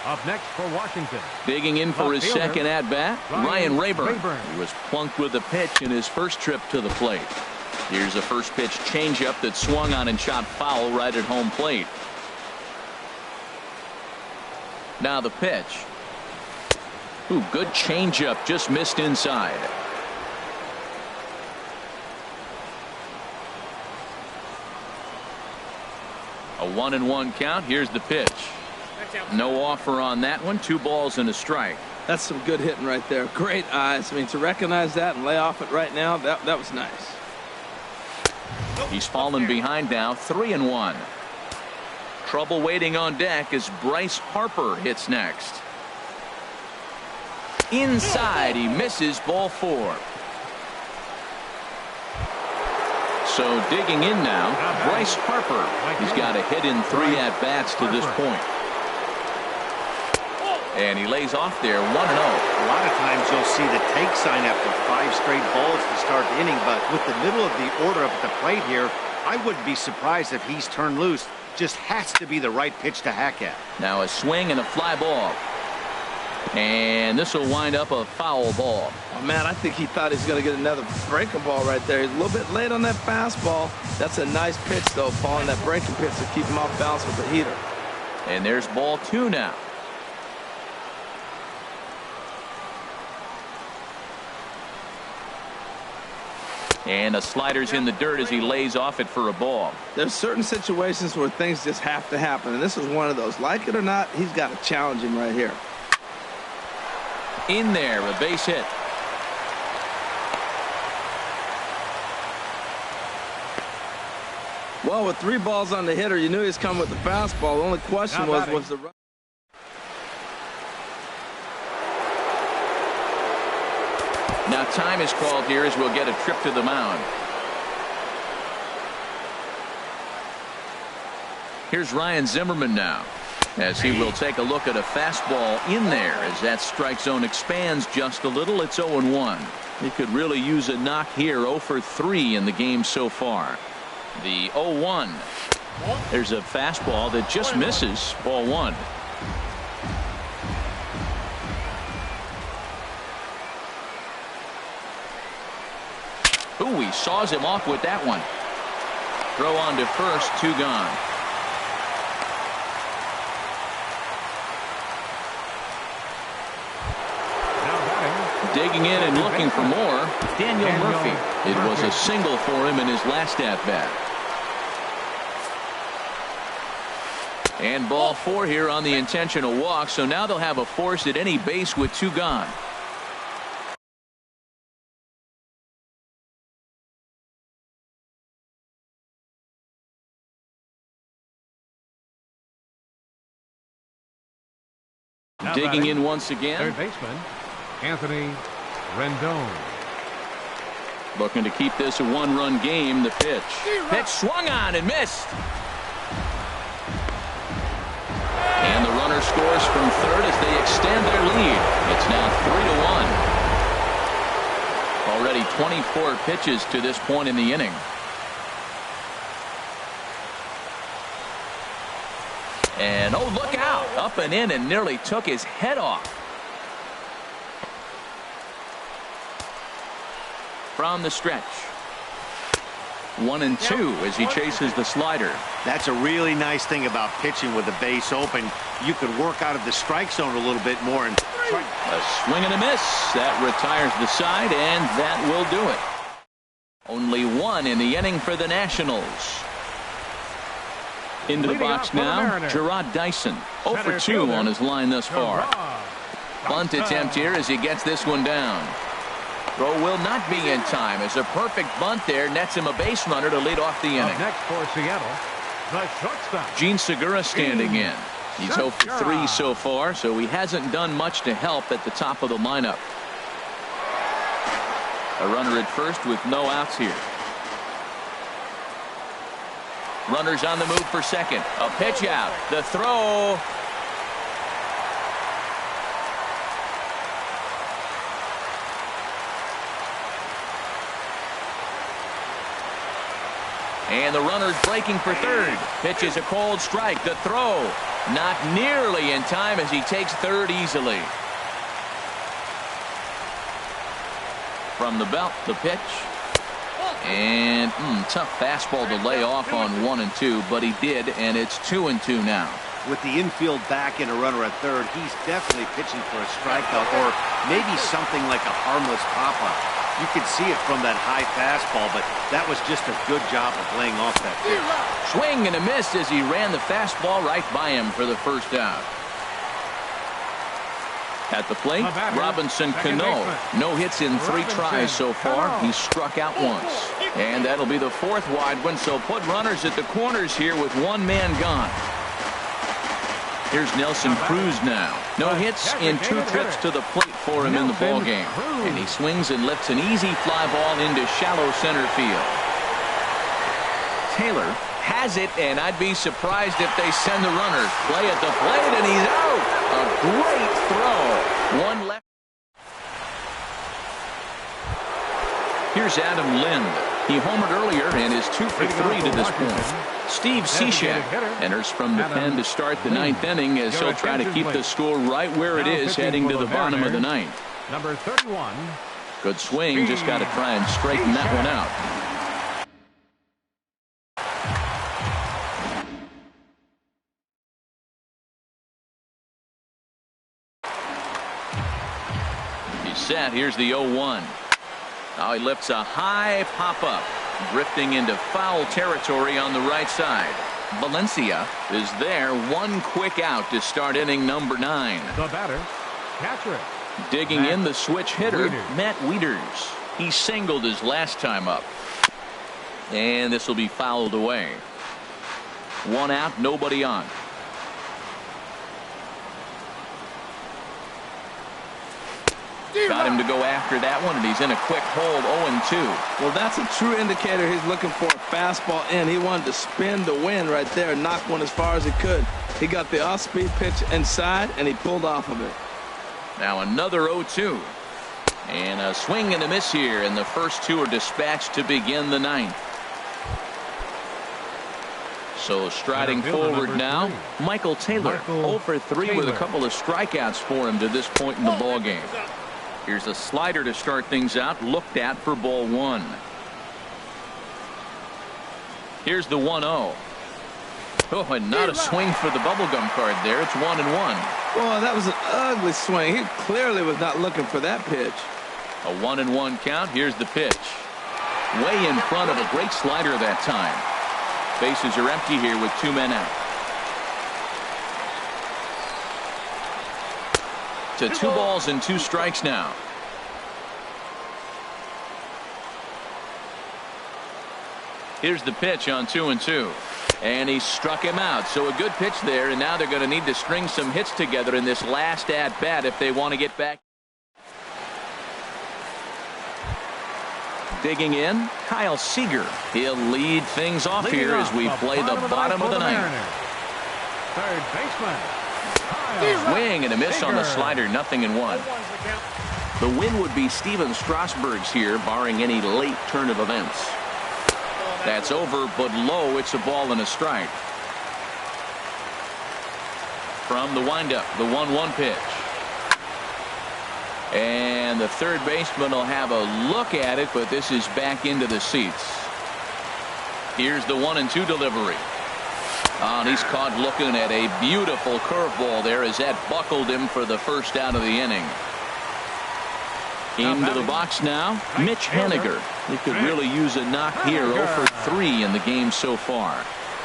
Up next for Washington. Digging in for his second at-bat, Ryan Rayburn. He was plunked with a pitch in his first trip to the plate. Here's a first pitch changeup that swung on and shot foul right at home plate. Now the pitch. Ooh, good changeup, just missed inside. A 1-1 count. Here's the pitch. No offer on that one. 2 balls and a strike. That's some good hitting right there. Great eyes. I mean, to recognize that and lay off it right now, that was nice. He's fallen behind now. 3-1. Trouble waiting on deck as Bryce Harper hits next. Inside, he misses. Ball 4. So digging in now, Bryce Harper. He's got a hit in 3 at-bats to this point. And he lays off there. 1-0. A lot of times you'll see the take sign after 5 straight balls to start the inning, but with the middle of the order up at the plate here, I wouldn't be surprised if he's turned loose. Just has to be the right pitch to hack at. Now a swing and a fly ball. And this will wind up a foul ball. Oh, man, I think he thought he was going to get another breaking ball right there. He's a little bit late on that fastball. That's a nice pitch, though, following that breaking pitch to keep him off balance with the heater. And there's ball 2 now. And a slider's in the dirt as he lays off it for a ball. There's certain situations where things just have to happen, and this is one of those. Like it or not, he's got to challenge him right here. In there, a base hit. Well, with 3 balls on the hitter, you knew he was coming with the fastball. The only question was the... Now time is called here as we'll get a trip to the mound. Here's Ryan Zimmerman now. As he will take a look at a fastball in there as that strike zone expands just a little. It's 0-1. He could really use a knock here. 0 for 3 in the game so far. The 0-1. There's a fastball that just misses. Ball 1. Ooh, he saws him off with that one. Throw on to first, 2 gone. Digging in and looking for more, Daniel Murphy. It was a single for him in his last at-bat. And ball 4 here on the intentional walk, so now they'll have a force at any base with 2 gone. Digging in once again. Third baseman, Anthony Rendon. Looking to keep this a 1-run game. The pitch. Pitch swung on and missed. And the runner scores from third as they extend their lead. It's now 3-1. Already 24 pitches to this point in the inning. And oh, look out. Up and in and nearly took his head off. From the stretch. 1-2 as he chases the slider. That's a really nice thing about pitching with the base open. You could work out of the strike zone a little bit more. And a swing and a miss. That retires the side, and that will do it. Only 1 in the inning for the Nationals. Into the box now, Gerard Dyson. 0 for 2 on his line thus far. Bunt attempt here as he gets this one down. Throw will not be in time as a perfect bunt there nets him a base runner to lead off the inning. Next for Seattle, the shortstop. Gene Segura standing in. He's 0 for 3 so far, so he hasn't done much to help at the top of the lineup. A runner at first with no outs here. Runners on the move for second. A pitch out. The throw. And the runner's breaking for third. Pitch is a cold strike. The throw not nearly in time as he takes third easily. From the belt, the pitch. And tough fastball to lay off on 1 and 2, but he did, and it's 2 and 2 now. with the infield back and a runner at third, he's definitely pitching for a strikeout or maybe something like a harmless pop-up. You could see it from that high fastball, but that was just a good job of laying off that pitch. Swing and a miss as he ran the fastball right by him for the first out. At the plate, Robinson Cano. No hits in 3 tries so far. He's struck out once. And that'll be the 4th wide one, so put runners at the corners here with 1 man gone. Here's Nelson Cruz now. No hits in 2 trips to the plate for him in the ballgame. And he swings and lifts an easy fly ball into shallow center field. Taylor has it, and I'd be surprised if they send the runner. Play at the plate, and he's out. A great throw. 1 left. Here's Adam Lind. He homered earlier and is 2 for 3 to this point. Steve Cishek enters from the pen to start the 9th inning as he'll try to keep the score right where it is heading to the bottom of the 9th. Number 31. Good swing, just got to try and straighten that one out. He's set. Here's the 0-1. Now he lifts a high pop-up, drifting into foul territory on the right side. Valencia is there. 1 quick out to start inning number 9. The batter, catcher. Digging in the switch hitter, Matt Wieters. He singled his last time up. And this will be fouled away. 1 out, nobody on. Got him to go after that one, and he's in a quick hold, 0-2. Well, that's a true indicator he's looking for a fastball in. He wanted to spin the wind right there, knock one as far as he could. He got the off-speed pitch inside, and he pulled off of it. Now another 0-2. And a swing and a miss here, and the first two are dispatched to begin the ninth. So striding forward now, Michael Taylor. 0 for 3 with a couple of strikeouts for him to this point in the ballgame. Here's a slider to start things out, looked at for ball 1. Here's the 1-0. Oh, and not a swing for the bubblegum card there. It's 1-1. Well, that was an ugly swing. He clearly was not looking for that pitch. A 1-1 count. Here's the pitch. Way in front of a great slider that time. Bases are empty here with 2 men out. To 2 balls and 2 strikes now. Here's the pitch on 2-2. And he struck him out. So a good pitch there, and now they're going to need to string some hits together in this last at-bat if they want to get back. Digging in, Kyle Seager. He'll lead things off here as we play the bottom of the ninth. Third baseman. Swing and a miss on the slider, 0-1. The win would be Steven Strasburg's here, barring any late turn of events. That's over, but low. It's a ball and a strike. From the windup, the 1-1 pitch. And the third baseman will have a look at it, but this is back into the seats. Here's the 1-2 delivery. And he's caught looking at a beautiful curveball there as that buckled him for the first out of the inning. Into the box now, Mitch Haniger. He could really use a knock here. 0 for 3 in the game so far.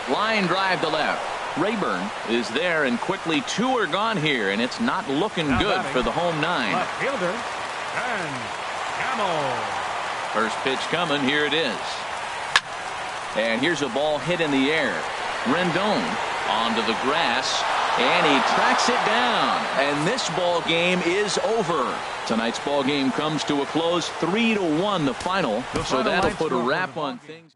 Line drive to left. Rayburn is there, and quickly 2 are gone here, and it's not looking good for the home 9. Left fielder, and Camel. First pitch coming. Here it is. And here's a ball hit in the air. Rendon onto the grass, and he tracks it down. And this ball game is over. Tonight's ball game comes to a close, 3-1 the final. So that'll put a wrap on things.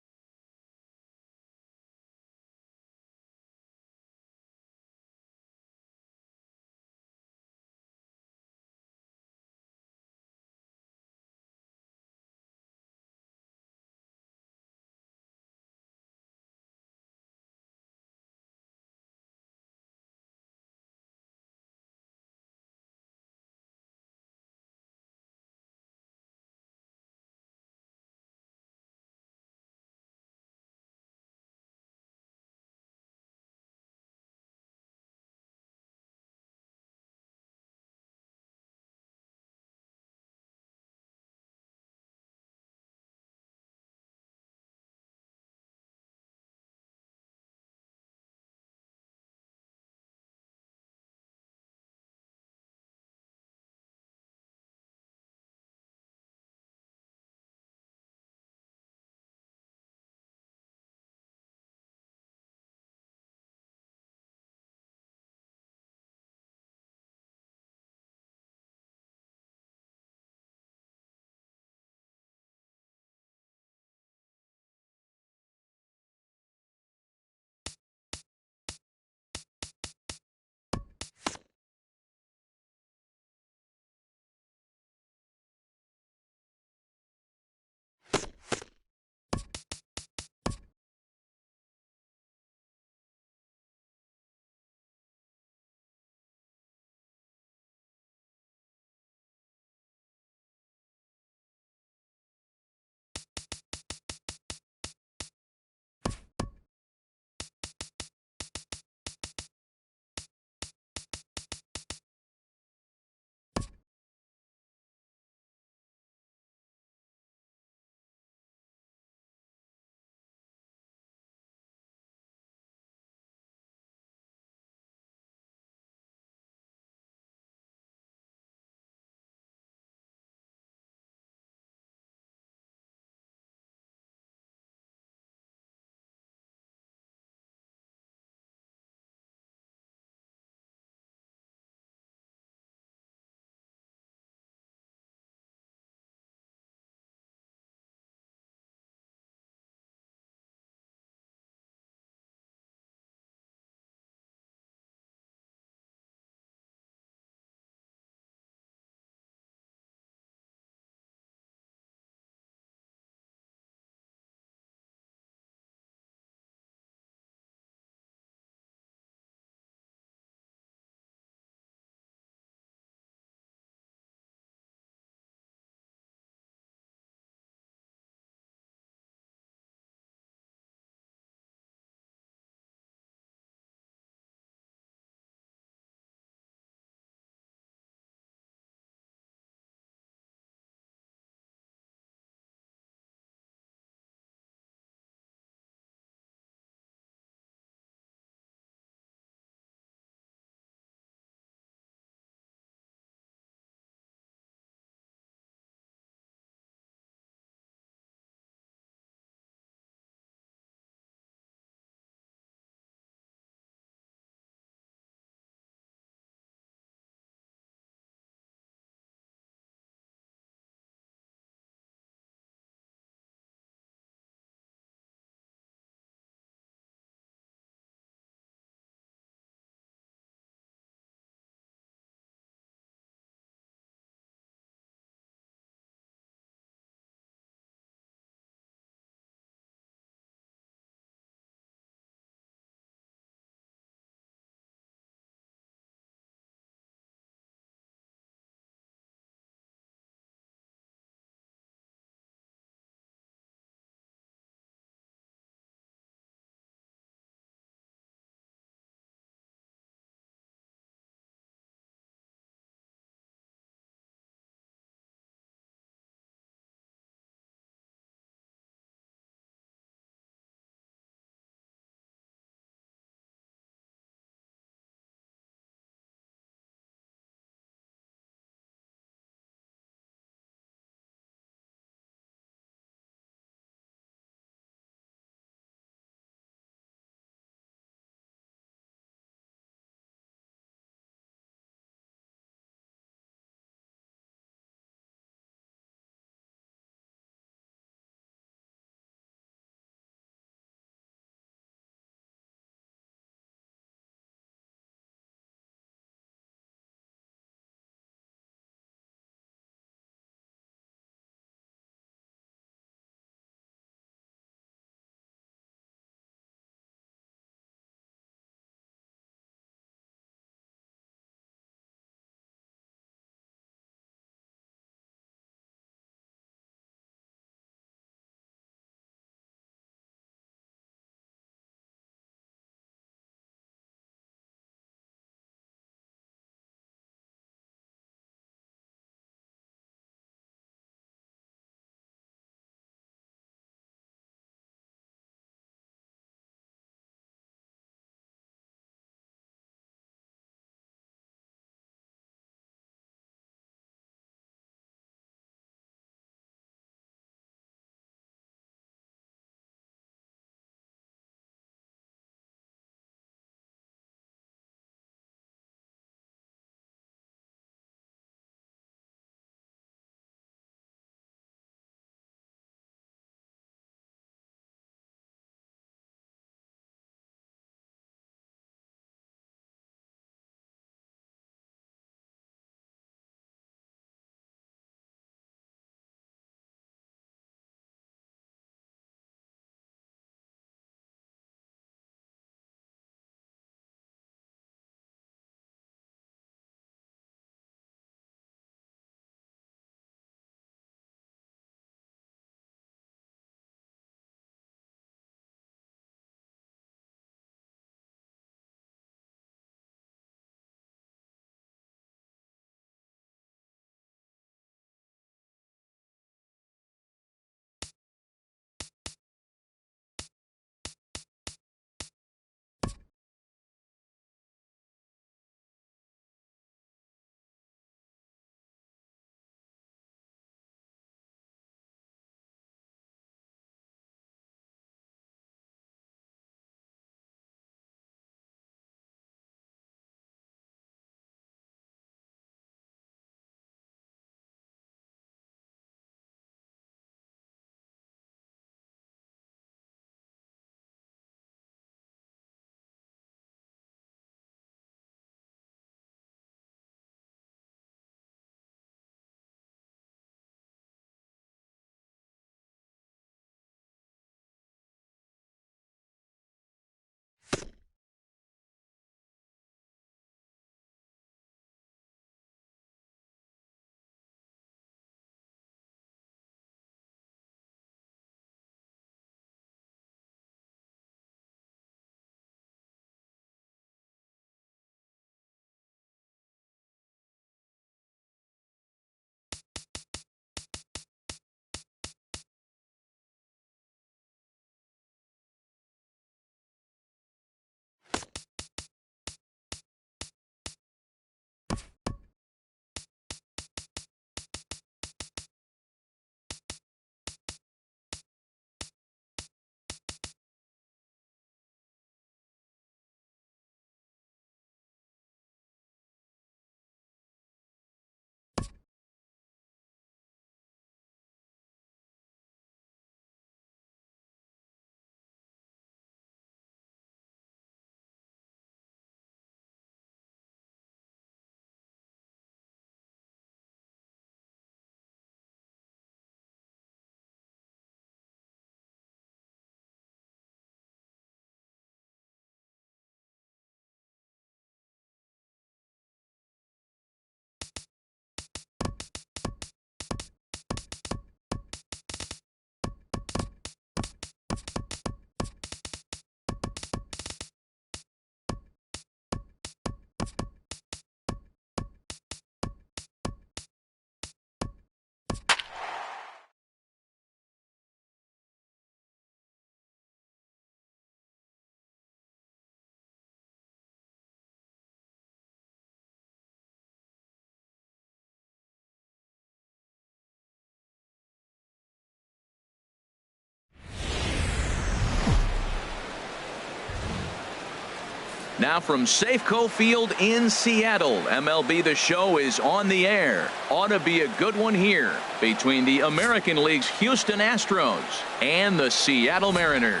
Now from Safeco Field in Seattle, MLB The Show is on the air. Ought to be a good one here between the American League's Houston Astros and the Seattle Mariners.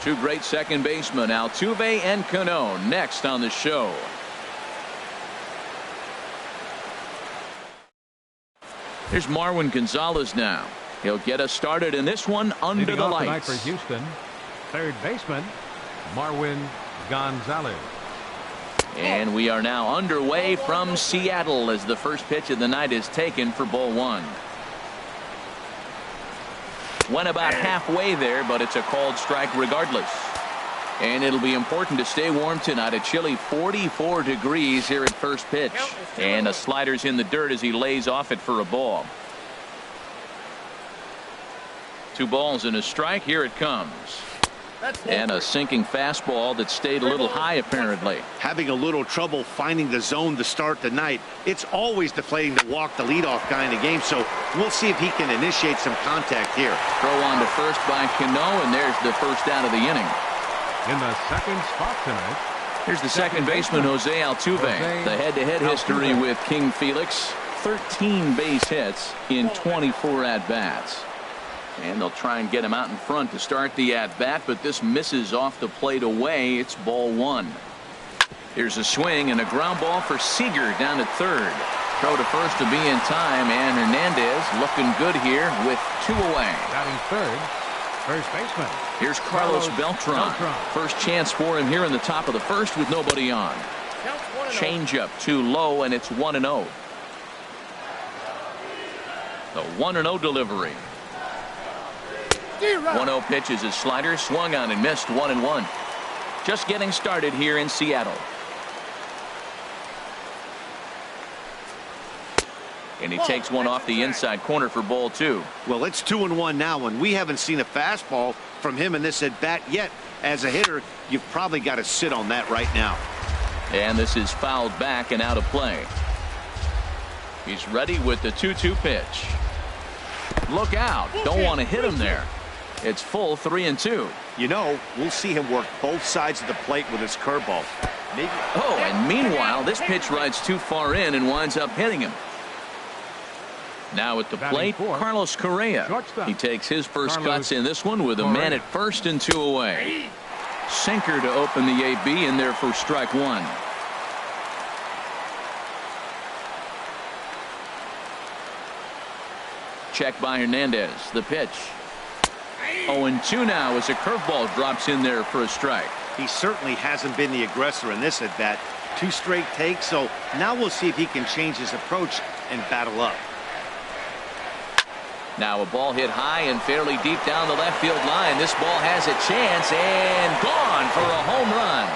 Two great second basemen, Altuve and Cano, next on the show. Here's Marwin Gonzalez now. He'll get us started in this one under Leading the off lights. tonight for Houston, third baseman Marwin Gonzalez. And we are now underway from Seattle as the first pitch of the night is taken for ball one. Went about halfway there, but it's a called strike regardless. And it'll be important to stay warm tonight. A chilly 44 degrees here at first pitch. And a slider's in the dirt as he lays off it for a ball. 2 balls and a strike. Here it comes. And a sinking fastball that stayed a little high apparently. Having a little trouble finding the zone to start the night. It's always deflating to walk the leadoff guy in the game, so we'll see if he can initiate some contact here. Throw on to first by Cano, and there's the first out of the inning. In the second spot tonight, here's the second baseman, Jose Altuve. The head-to-head history with King Felix. 13 base hits in 24 at-bats. And they'll try and get him out in front to start the at-bat, but this misses off the plate away. It's ball one. Here's a swing and a ground ball for Seager down at third. Throw to first to be in time, and Hernandez looking good here with 2 away. batting third, first baseman. Here's Carlos Beltran. First chance for him here in the top of the first with nobody on. Changeup too low, and it's 1-0. The 1-0 delivery. 1-0 pitch is his slider, swung on and missed. 1-1. Just getting started here in Seattle. And he takes one off the inside corner for ball 2. Well, it's 2-1 now, and we haven't seen a fastball from him in this at bat yet. As a hitter, you've probably got to sit on that right now. And this is fouled back and out of play. He's ready with the 2-2 pitch. Look out. Don't want to hit him there. It's full 3-2. You know, we'll see him work both sides of the plate with his curveball. Maybe. Oh, and meanwhile, this pitch rides too far in and winds up hitting him. Now at the plate, Carlos Correa. He takes his first cuts in this one with a man at first and 2 away. Sinker to open the AB in there for strike 1. Check by Hernandez. The pitch. 0-2 now as a curveball drops in there for a strike. He certainly hasn't been the aggressor in this at bat. 2 straight takes, so now we'll see if he can change his approach and battle up. Now a ball hit high and fairly deep down the left field line. This ball has a chance and gone for a home run.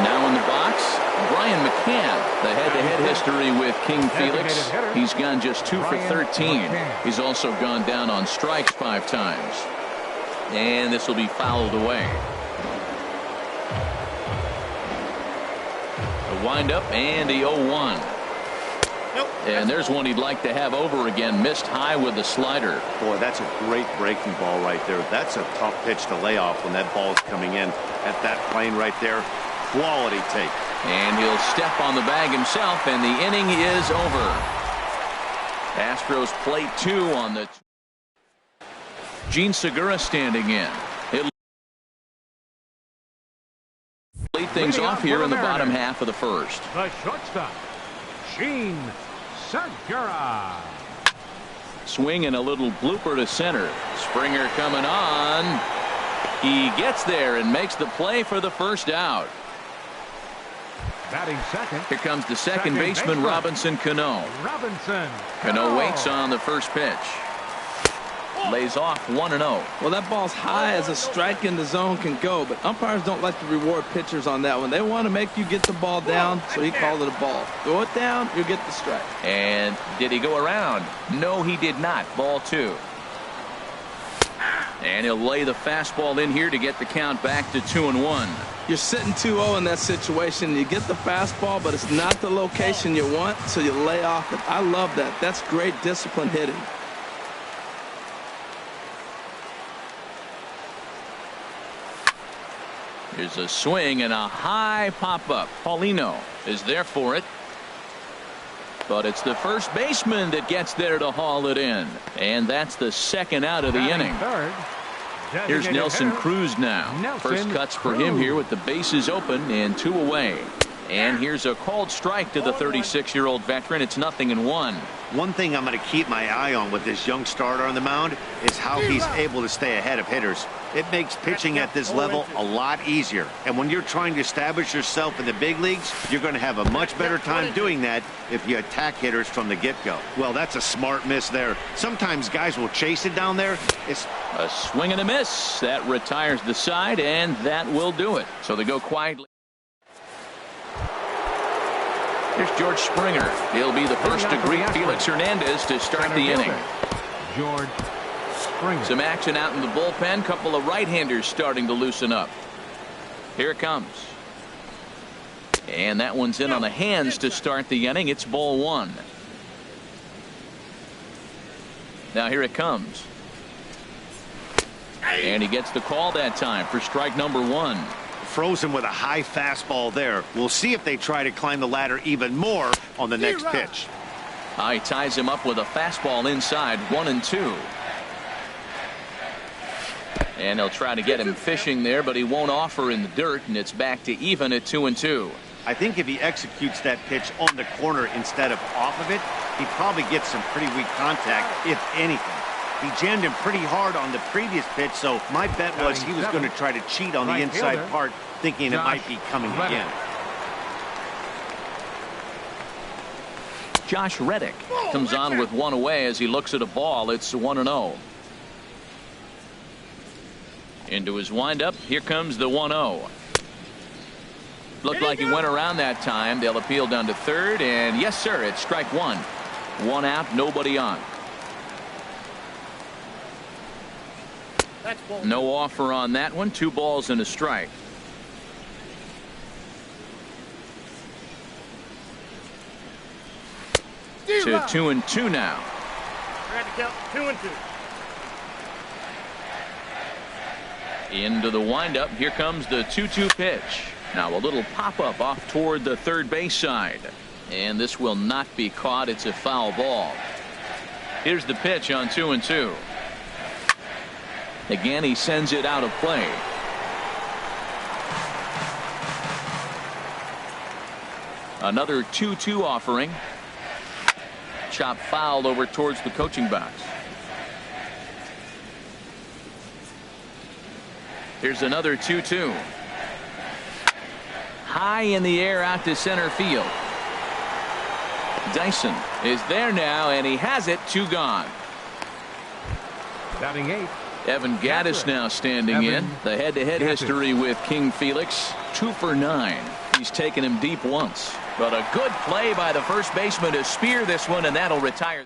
Now in the box, Brian McCann. The head-to-head history with King Felix. He's gone just 2 for 13. He's also gone down on strikes 5 times. And this will be fouled away. A windup and the 0-1. And there's one he'd like to have over again. Missed high with the slider. Boy, that's a great breaking ball right there. That's a tough pitch to lay off when that ball's coming in at that plane right there. Quality take. And he'll step on the bag himself, and the inning is over. Astros play 2 on the. Gene Segura standing in. He'll lead things off here in the bottom half of the first. The shortstop, Gene Segura. Swing and a little blooper to center. Springer coming on. He gets there and makes the play for the first out. Batting second. Here comes the second baseman, Robinson Cano. Cano waits on the first pitch. Lays off 1-0. Well, that ball's high as a strike in the zone can go, but umpires don't like to reward pitchers on that one. They want to make you get the ball down, so he called it a ball. Throw it down, you'll get the strike. And did he go around? No, he did not. Ball 2. And he'll lay the fastball in here to get the count back to 2-1. You're sitting 2-0 in that situation. You get the fastball, but it's not the location you want, so you lay off it. I love that. That's great discipline hitting. There's a swing and a high pop-up. Paulino is there for it. But it's the first baseman that gets there to haul it in. And that's the second out of the inning. Here's Nelson Cruz now. First cuts for him here with the bases open and 2 away. And here's a called strike to the 36-year-old veteran. It's 0-1. One thing I'm going to keep my eye on with this young starter on the mound is how he's able to stay ahead of hitters. It makes pitching at this level a lot easier. And when you're trying to establish yourself in the big leagues, you're going to have a much better time doing that if you attack hitters from the get-go. Well, that's a smart miss there. Sometimes guys will chase it down there. It's a swing and a miss. That retires the side, and that will do it. So they go quietly. Here's George Springer. He'll be the first to greet Felix Hernandez to start the inning. George Springer. Some action out in the bullpen. Couple of right-handers starting to loosen up. Here it comes. And that one's in on the hands to start the inning. It's ball 1. Now here it comes. And he gets the call that time for strike number 1. Frozen with a high fastball there. We'll see if they try to climb the ladder even more on the next pitch. He ties him up with a fastball inside, 1-2. And they'll try to get him fishing there, but he won't offer in the dirt, and it's back to even at 2-2. I think if he executes that pitch on the corner instead of off of it, he probably gets some pretty weak contact, if anything. He jammed him pretty hard on the previous pitch, so my bet was he was going to try to cheat on the inside part, thinking it might be coming again. Josh Reddick comes on with 1 away as he looks at a ball. It's 1-0. Into his windup. Here comes the 1-0. Looked like he went around that time. They'll appeal down to third, and yes, sir, it's strike 1. 1 out, nobody on. No offer on that one. 2 balls and a strike. To 2-2 now. Trying to count 2-2. Into the windup. Here comes the 2-2 pitch. Now a little pop-up off toward the third base side. And this will not be caught. It's a foul ball. Here's the pitch on 2-2. Again, he sends it out of play. Another 2-2 offering. Chop fouled over towards the coaching box. Here's another 2-2. High in the air out to center field. Dyson is there now, and he has it. 2 gone. Batting 8. Evan Gattis now standing in. The head-to-head history with King Felix, 2 for 9. He's taken him deep once. But a good play by the first baseman to spear this one, and that'll retire.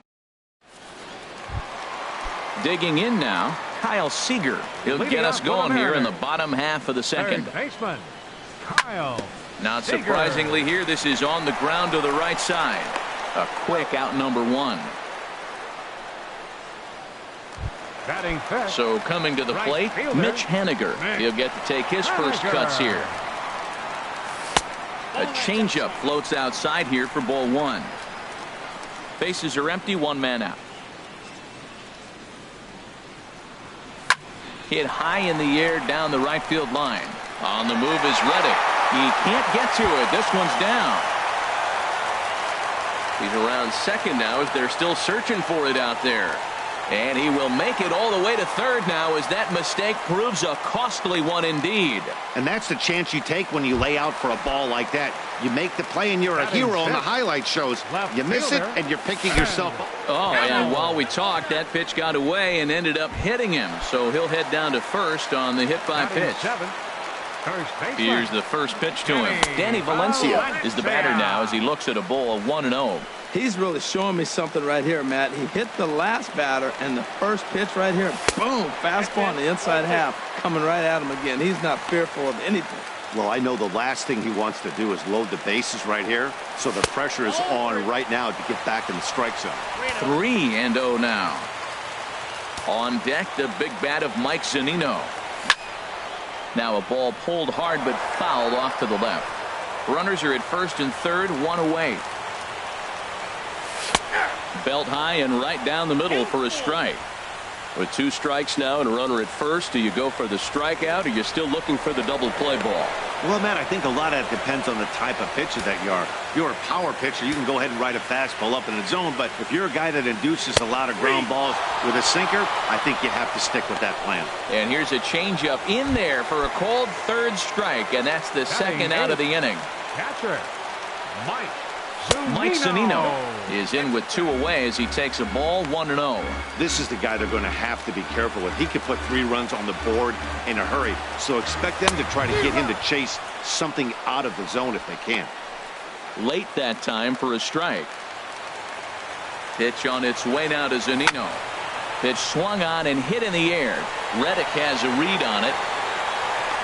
Digging in now, Kyle Seager. He'll get us going here in the bottom half of the second. Third baseman, Kyle. Not surprisingly here, this is on the ground to the right side. A quick out number 1. Batting fifth. So coming to the plate, Mitch Haniger. He'll get to take his first cuts here. A changeup floats outside here for ball 1. Bases are empty, 1 man out. Hit high in the air down the right field line. On the move is Reddick. He can't get to it. This one's down. He's around second now as they're still searching for it out there. And he will make it all the way to third now as that mistake proves a costly one indeed. And that's the chance you take when you lay out for a ball like that. You make the play and you're a hero on the highlight shows. You miss it and you're picking yourself up. Oh, and while we talked, that pitch got away and ended up hitting him. So he'll head down to first on the hit by pitch. Here's the first pitch to him. Danny Valencia is the batter now as he looks at a ball 1-0. He's really showing me something right here, Matt. He hit the last batter, and the first pitch right here, boom, fastball on the inside half, coming right at him again. He's not fearful of anything. Well, I know the last thing he wants to do is load the bases right here, so the pressure is on right now to get back in the strike zone. 3-0 now. On deck, the big bat of Mike Zunino. Now a ball pulled hard but fouled off to the left. Runners are at first and third, one away. Belt high and right down the middle for a strike. With 2 strikes now and a runner at first, do you go for the strikeout or you're still looking for the double play ball? Well, Matt, I think a lot of that depends on the type of pitcher that you are. If you're a power pitcher, you can go ahead and ride a fastball up in the zone. But if you're a guy that induces a lot of ground balls with a sinker, I think you have to stick with that plan. And here's a changeup in there for a called third strike, and that's the second out of the inning. Catcher, Mike Zunino is in with 2 away as he takes a ball 1-0. This is the guy they're going to have to be careful with. He could put 3 runs on the board in a hurry. So expect them to try to get him to chase something out of the zone if they can. Late that time for a strike. Pitch on its way now to Zunino. Pitch swung on and hit in the air. Reddick has a read on it.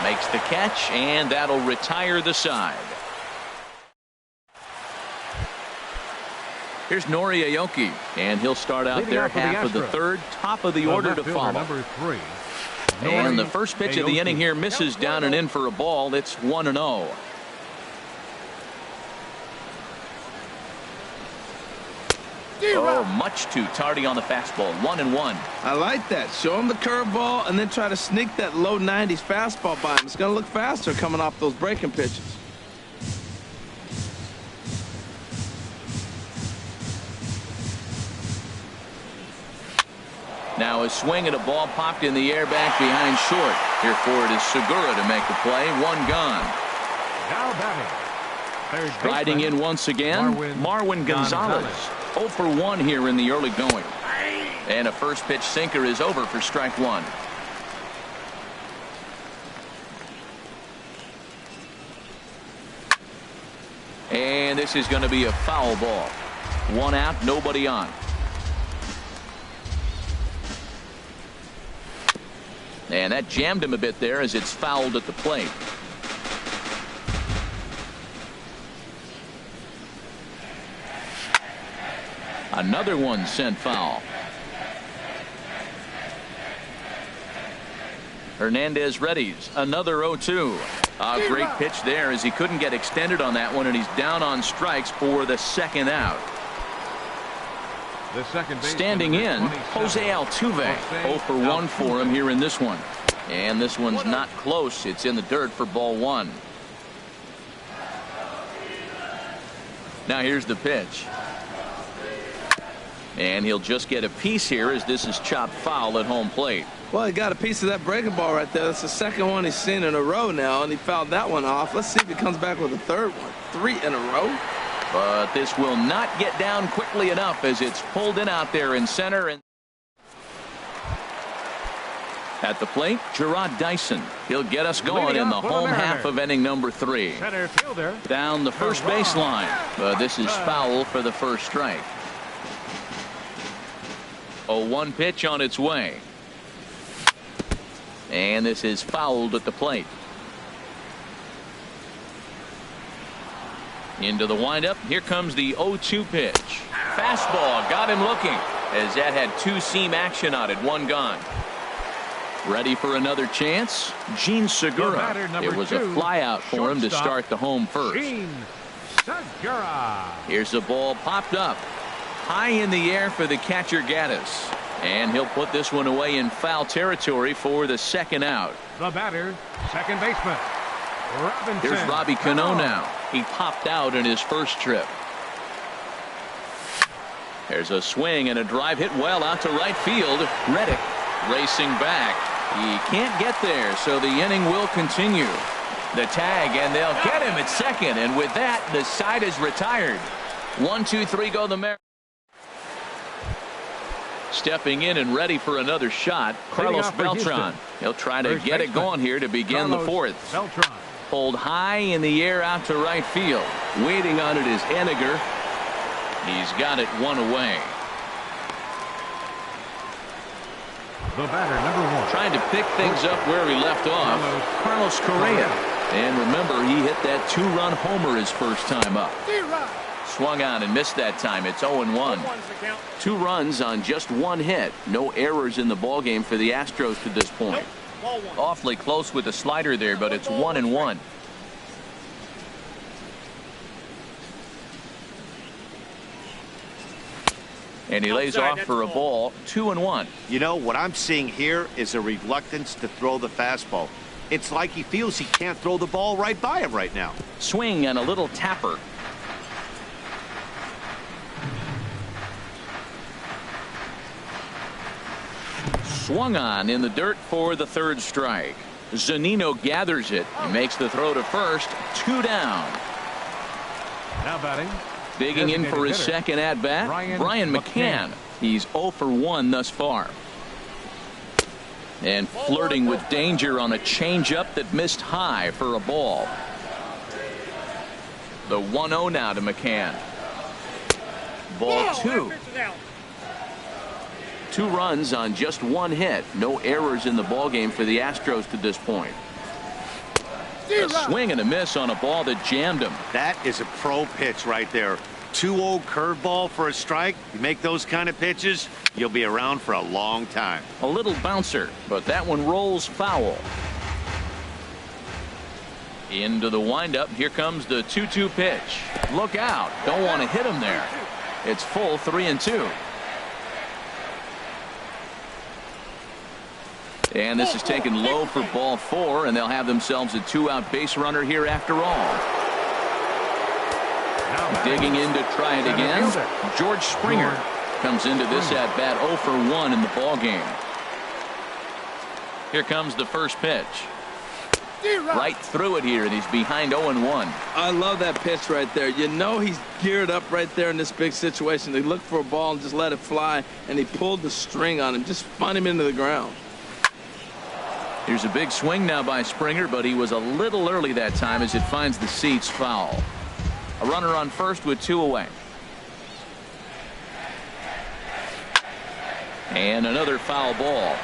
Makes the catch, and that'll retire the side. Here's Nori Aoki, and he'll start out there half of the third, top of the order to follow. Number 3. And the first pitch of the inning here misses down and in for a ball. It's 1-0. Oh, much too tardy on the fastball. 1-1. I like that. Show him the curveball and then try to sneak that low 90s fastball by him. It's going to look faster coming off those breaking pitches. Now a swing and a ball popped in the air back behind short. Here for it is Segura to make the play. 1 gone. Now batting. Riding in once again, Marwin Gonzalez. 0 for 1 here in the early going. And a first pitch sinker is over for strike 1. And this is going to be a foul ball. 1 out, nobody on. And that jammed him a bit there as it's fouled at the plate. Another one sent foul. Hernandez readies. Another 0-2. A great pitch there as he couldn't get extended on that one, and he's down on strikes for the second out. Standing in, Jose Altuve. 0 for 1 for him here in this one. And this one's not close. It's in the dirt for ball 1. Now here's the pitch. And he'll just get a piece here as this is chopped foul at home plate. Well, he got a piece of that breaking ball right there. That's the second one he's seen in a row now, and he fouled that one off. Let's see if he comes back with a third one. 3 in a row. But this will not get down quickly enough as it's pulled in out there in center. And at the plate, Gerard Dyson. He'll get us going in the home half of inning number 3. Center fielder. Down the first baseline. But this is foul for the first strike. A 1 pitch on its way. And this is fouled at the plate. Into the windup. Here comes the 0-2 pitch. Fastball got him looking as that had 2-seam action on it. 1 gone. Ready for another chance. Gene Segura. It was a fly out for him to start the home first. Gene Segura. Here's the ball popped up high in the air for the catcher Gaddis. And he'll put this one away in foul territory for the second out. The batter, second baseman, Robinson. Here's Robbie Cano now. He popped out in his first trip. There's a swing and a drive hit well out to right field. Reddick racing back. He can't get there, so the inning will continue. The tag, and they'll get him at second. And with that, the side is retired. 1, 2, 3 go the Mariners. Stepping in and ready for another shot, Carlos Beltran. He'll try to get it going here to begin the fourth. Beltran. Pulled high in the air out to right field. Waiting on it is Henniger. He's got it 1 away. The batter, number 1. Trying to pick things up where he left off, Carlos Correa. And remember, he hit that 2-run homer his first time up. Swung on and missed that time. It's 0-1. 2 runs on just 1 hit. No errors in the ballgame for the Astros to this point. Awfully close with the slider there, but it's 1-1. And he lays off for a ball, 2-1. You know, what I'm seeing here is a reluctance to throw the fastball. It's like he feels he can't throw the ball right by him right now. Swing and a little tapper. Swung on in the dirt for the third strike. Zunino gathers it. He makes the throw to first. 2 down. Now batting. Digging in for his second at-bat, Brian McCann. He's 0 for 1 thus far. And flirting with danger on a changeup that missed high for a ball. The 1-0 now to McCann. Ball 2. 2 runs on just 1 hit. No errors in the ballgame for the Astros to this point. A swing and a miss on a ball that jammed him. That is a pro pitch right there. 2-0 curveball for a strike. You make those kind of pitches, you'll be around for a long time. A little bouncer, but that one rolls foul. Into the windup. Here comes the 2-2 pitch. Look out. Don't want to hit him there. It's full 3-2. And this is taken low for ball 4, and they'll have themselves a 2-out base runner here after all. Digging in to try it again. George Springer comes into this at bat 0 for 1 in the ball game. Here comes the first pitch. Right through it here, and he's behind 0-1. I love that pitch right there. You know he's geared up right there in this big situation. They look for a ball and just let it fly, and he pulled the string on him. Just spun him into the ground. Here's a big swing now by Springer, but he was a little early that time as it finds the seats foul. A runner on first with 2 away. And another foul ball.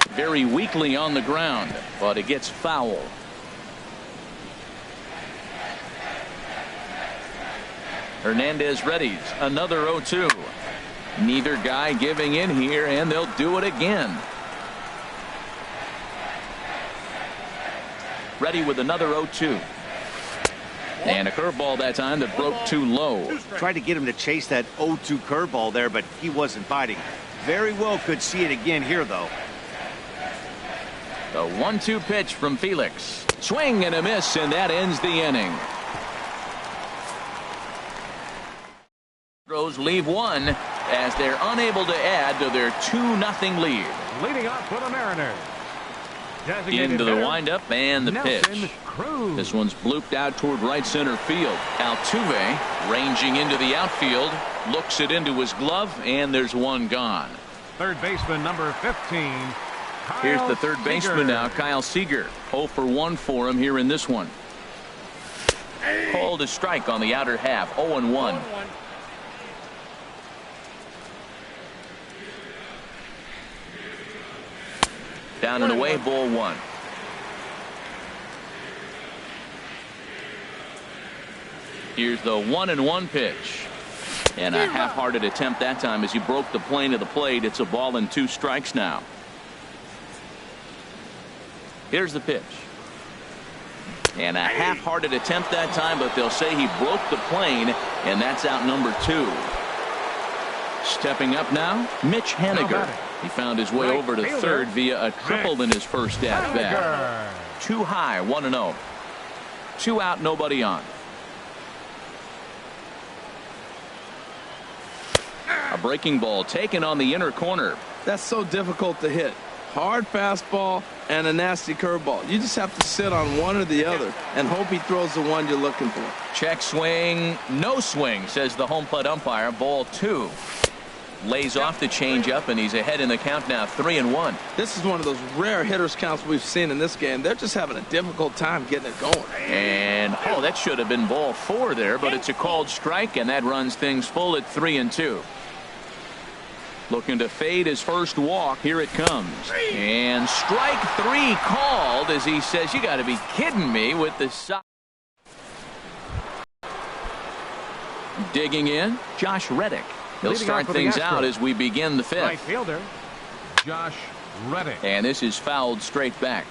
Very weakly on the ground, but it gets foul. Hernandez readies another 0-2. Neither guy giving in here, and they'll do it again. Ready with another 0-2. And a curveball that time that broke too low. Tried to get him to chase that 0-2 curveball there, but he wasn't biting. Very well could see it again here, though. The 1-2 pitch from Felix. Swing and a miss, and that ends the inning. Astros leave one as they're unable to add to their 2-0 lead. Leading off for the Mariners. Into the windup and the pitch. This one's blooped out toward right center field. Altuve ranging into the outfield, looks it into his glove, and there's one gone. Third baseman number 15. Here's the third baseman now, Kyle Seager. 0 for 1 for him here in this one. Called a strike on the outer half. 0-1. Down and away, ball 1. Here's the 1-1 pitch. And a half-hearted attempt that time as he broke the plane of the plate. It's a ball and 2 strikes now. Here's the pitch. And a half-hearted attempt that time, but they'll say he broke the plane, and that's out number 2. Stepping up now, Mitch Haniger. He found his way over to third via a triple in his first at-bat. Too high, 1-0. 2 out, nobody on. A breaking ball taken on the inner corner. That's so difficult to hit. Hard fastball and a nasty curveball. You just have to sit on one or the other and hope he throws the one you're looking for. Check swing, no swing, says the home plate umpire. Ball 2. Lays off the changeup, and he's ahead in the count now, 3-1. This is one of those rare hitters counts we've seen in this game. They're just having a difficult time getting it going. And, oh, that should have been ball 4 there, but it's a called strike, and that runs things full at 3-2. Looking to fade his first walk. Here it comes. And strike 3 called as he says, you got to be kidding me with the side. Digging in, Josh Reddick. He'll Leading start off for the things Astros. out as we begin the fifth. Right fielder, Josh Reddick. And this is fouled straight back.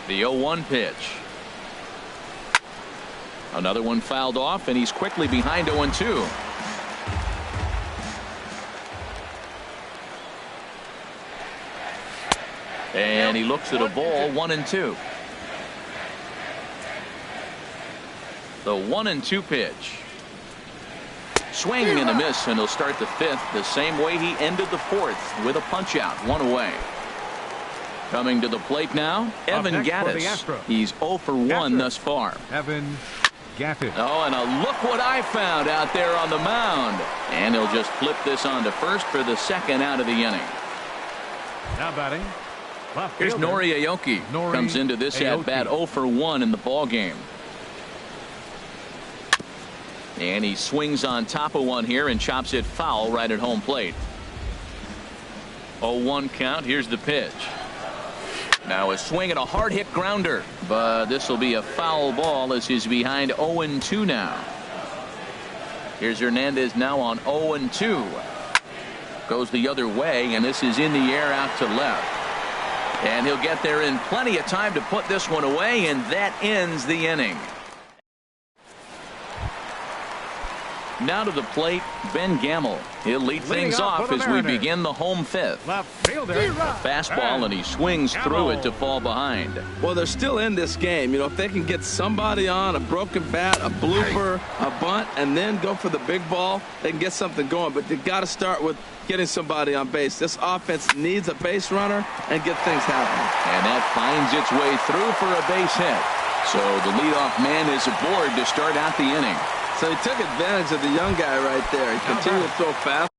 The 0-1 pitch. Another one fouled off, and he's quickly behind 0-2. And he looks at a ball, 1-2. The 1-2 pitch. Swing and a miss, and he'll start the fifth the same way he ended the fourth, with a punch out, 1 away. Coming to the plate now, Evan Gattis. He's 0 for 1 thus far. Evan Gattis. Oh, and look what I found out there on the mound. And he'll just flip this on to first for the second out of the inning. Now batting. Here's Nori Aoki. Comes into this at bat 0 for 1 in the ball game. And he swings on top of one here and chops it foul right at home plate. 0-1 count. Here's the pitch. Now a swing and a hard hit grounder, but this will be a foul ball as he's behind 0-2 now. Here's Hernandez now on 0-2. Goes the other way, and this is in the air out to left. And he'll get there in plenty of time to put this one away, and that ends the inning. Now to the plate, Ben Gamel. He'll lead things off as we begin the home fifth. Left fielder. Fastball, and he swings through it to fall behind. Well, they're still in this game. You know, if they can get somebody on, a broken bat, a blooper, a bunt, and then go for the big ball, they can get something going. But they've got to start with getting somebody on base. This offense needs a base runner and get things happening. And that finds its way through for a base hit. So the leadoff man is aboard to start out the inning. So he took advantage of the young guy right there. He continued to throw fast.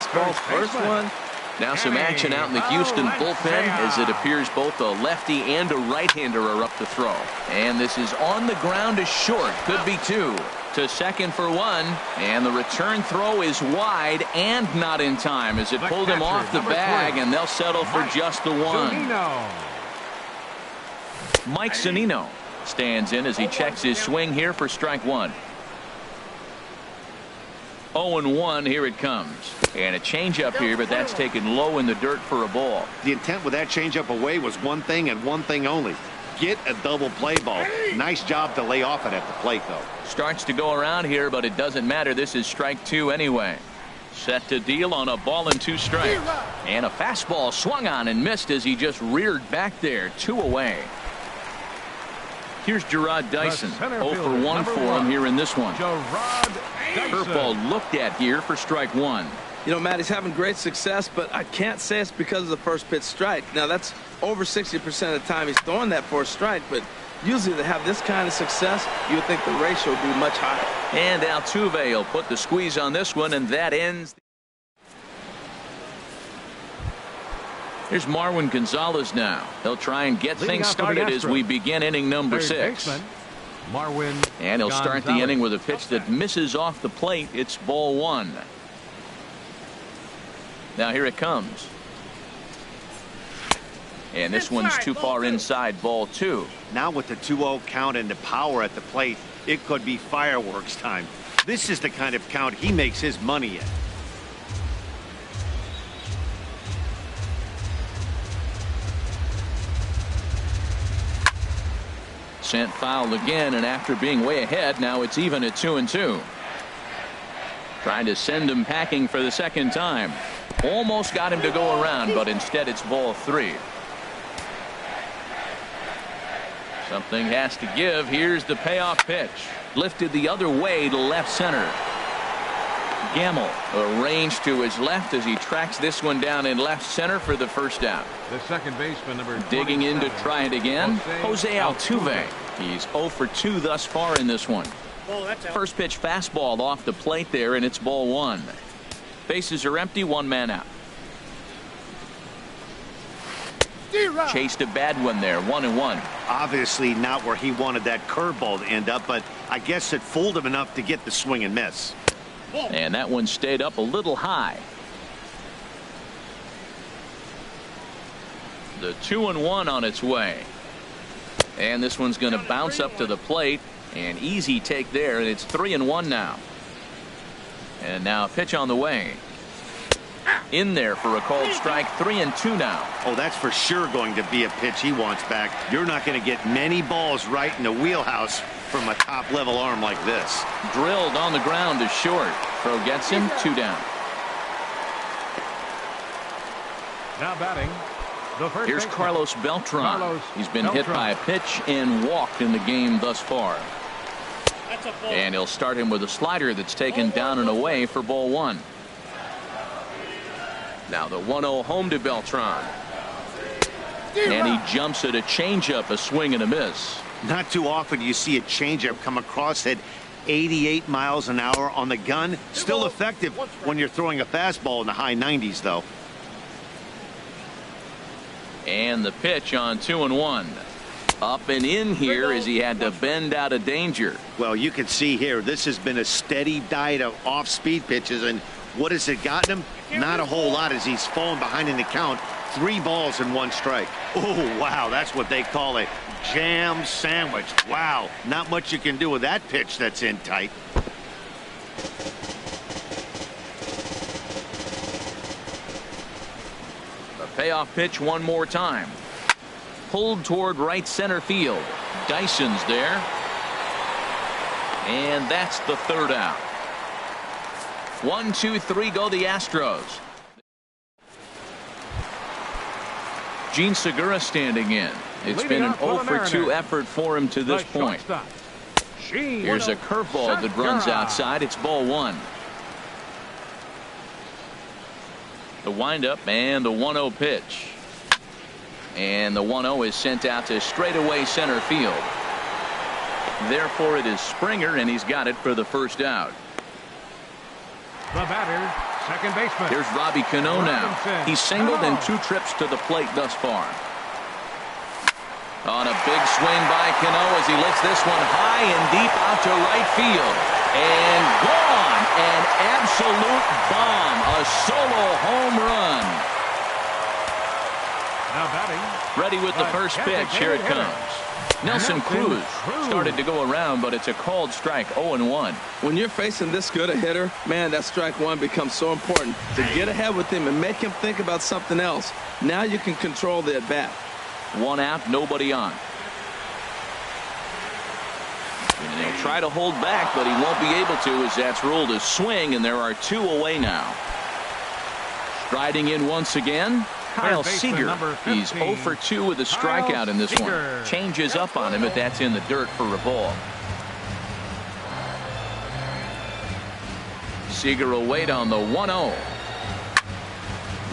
First one. Now some action out in the Houston bullpen as it appears both a lefty and a right-hander are up to throw. And this is on the ground to short. Could be 2. To second for 1. And the return throw is wide and not in time as it pulled him off the bag, and they'll settle for just the 1. Mike Zunino stands in as he checks his swing here for strike 1. 0-1, here it comes. And a changeup here, but that's taken low in the dirt for a ball. The intent with that changeup away was one thing and one thing only. Get a double play ball. Nice job to lay off it at the plate, though. Starts to go around here, but it doesn't matter. This is strike 2 anyway. Set to deal on a ball and 2 strikes. And a fastball swung on and missed as he just reared back there. 2 away. Here's Gerard Dyson. 0 for 1 for him here in this one. Curveball looked at here for strike 1. You know, Matt, he's having great success, but I can't say it's because of the first pitch strike. Now, that's over 60% of the time he's throwing that for a strike, but usually to have this kind of success, you would think the ratio would be much higher. And Altuve will put the squeeze on this one, and that ends. Here's Marwin Gonzalez now. He'll try and get things started as we begin inning number 6. And he'll start the inning with a pitch that misses off the plate. It's ball 1. Now here it comes. And this one's too far inside, ball 2. Now with the 2-0 count and the power at the plate, it could be fireworks time. This is the kind of count he makes his money in. Sent foul again, and after being way ahead, now it's even at 2-2. Trying to send him packing for the second time. Almost got him to go around, but instead it's ball 3. Something has to give. Here's the payoff pitch. Lifted the other way to left center. Gamel arranged to his left as he tracks this one down in left center for the first out. The second baseman, number digging in to try it again. Jose Altuve. He's 0 for 2 thus far in this one. First pitch fastball off the plate there, and it's ball 1. Bases are empty, 1 man out. Chased a bad one there, 1-1. Obviously not where he wanted that curveball to end up, but I guess it fooled him enough to get the swing and miss. And that one stayed up a little high. The 2-1 on its way. And this one's going to bounce up to the plate. An easy take there, and it's 3-1 now. And now a pitch on the way. In there for a called strike. 3-2 now. Oh, that's for sure going to be a pitch he wants back. You're not going to get many balls right in the wheelhouse from a top-level arm like this. Drilled on the ground to short. Throw gets him. 2 down. Now batting. Here's Carlos Beltran. He's been hit by a pitch and walked in the game thus far. And he'll start him with a slider that's taken down and away for ball 1. Now the 1-0 home to Beltran. And he jumps at a changeup, a swing and a miss. Not too often you see a changeup come across at 88 miles an hour on the gun. Still effective when you're throwing a fastball in the high 90s, though. And the pitch on 2-1. Up and in here as he had to bend out of danger. Well, you can see here, this has been a steady diet of off-speed pitches, and what has it gotten him? Not a whole lot as he's fallen behind in the count. 3 balls and 1 strike. Oh, wow, that's what they call a jam sandwich. Wow, not much you can do with that pitch that's in tight. Payoff pitch one more time. Pulled toward right center field. Dyson's there. And that's the 3rd out. 1, 2, 3 go the Astros. Gene Segura standing in. It's been an 0 for 2 effort for him to this point. Here's a curveball that runs outside. It's ball 1. The windup and the 1-0 pitch. And the 1-0 is sent out to straightaway center field. Therefore it is Springer, and he's got it for the 1st out. The batter, second baseman. Here's Robbie Cano now. He's singled in 2 trips to the plate thus far. On a big swing by Cano as he lifts this one high and deep out to right field. And gone. An absolute bomb. A solo home run. Now batting. Ready with the first pitch. Here it comes. Nelson Cruz started to go around, but it's a called strike. 0-1. When you're facing this good a hitter, man, that strike 1 becomes so important to get ahead with him and make him think about something else. Now you can control the at-bat. 1 out, nobody on. And he'll try to hold back, but he won't be able to as that's ruled a swing, and there are 2 away now. Striding in once again, Kyle Seager. He's 0 for 2 with a strikeout in this one. Changes up on him, but that's in the dirt for a ball. Seager will wait on the 1-0.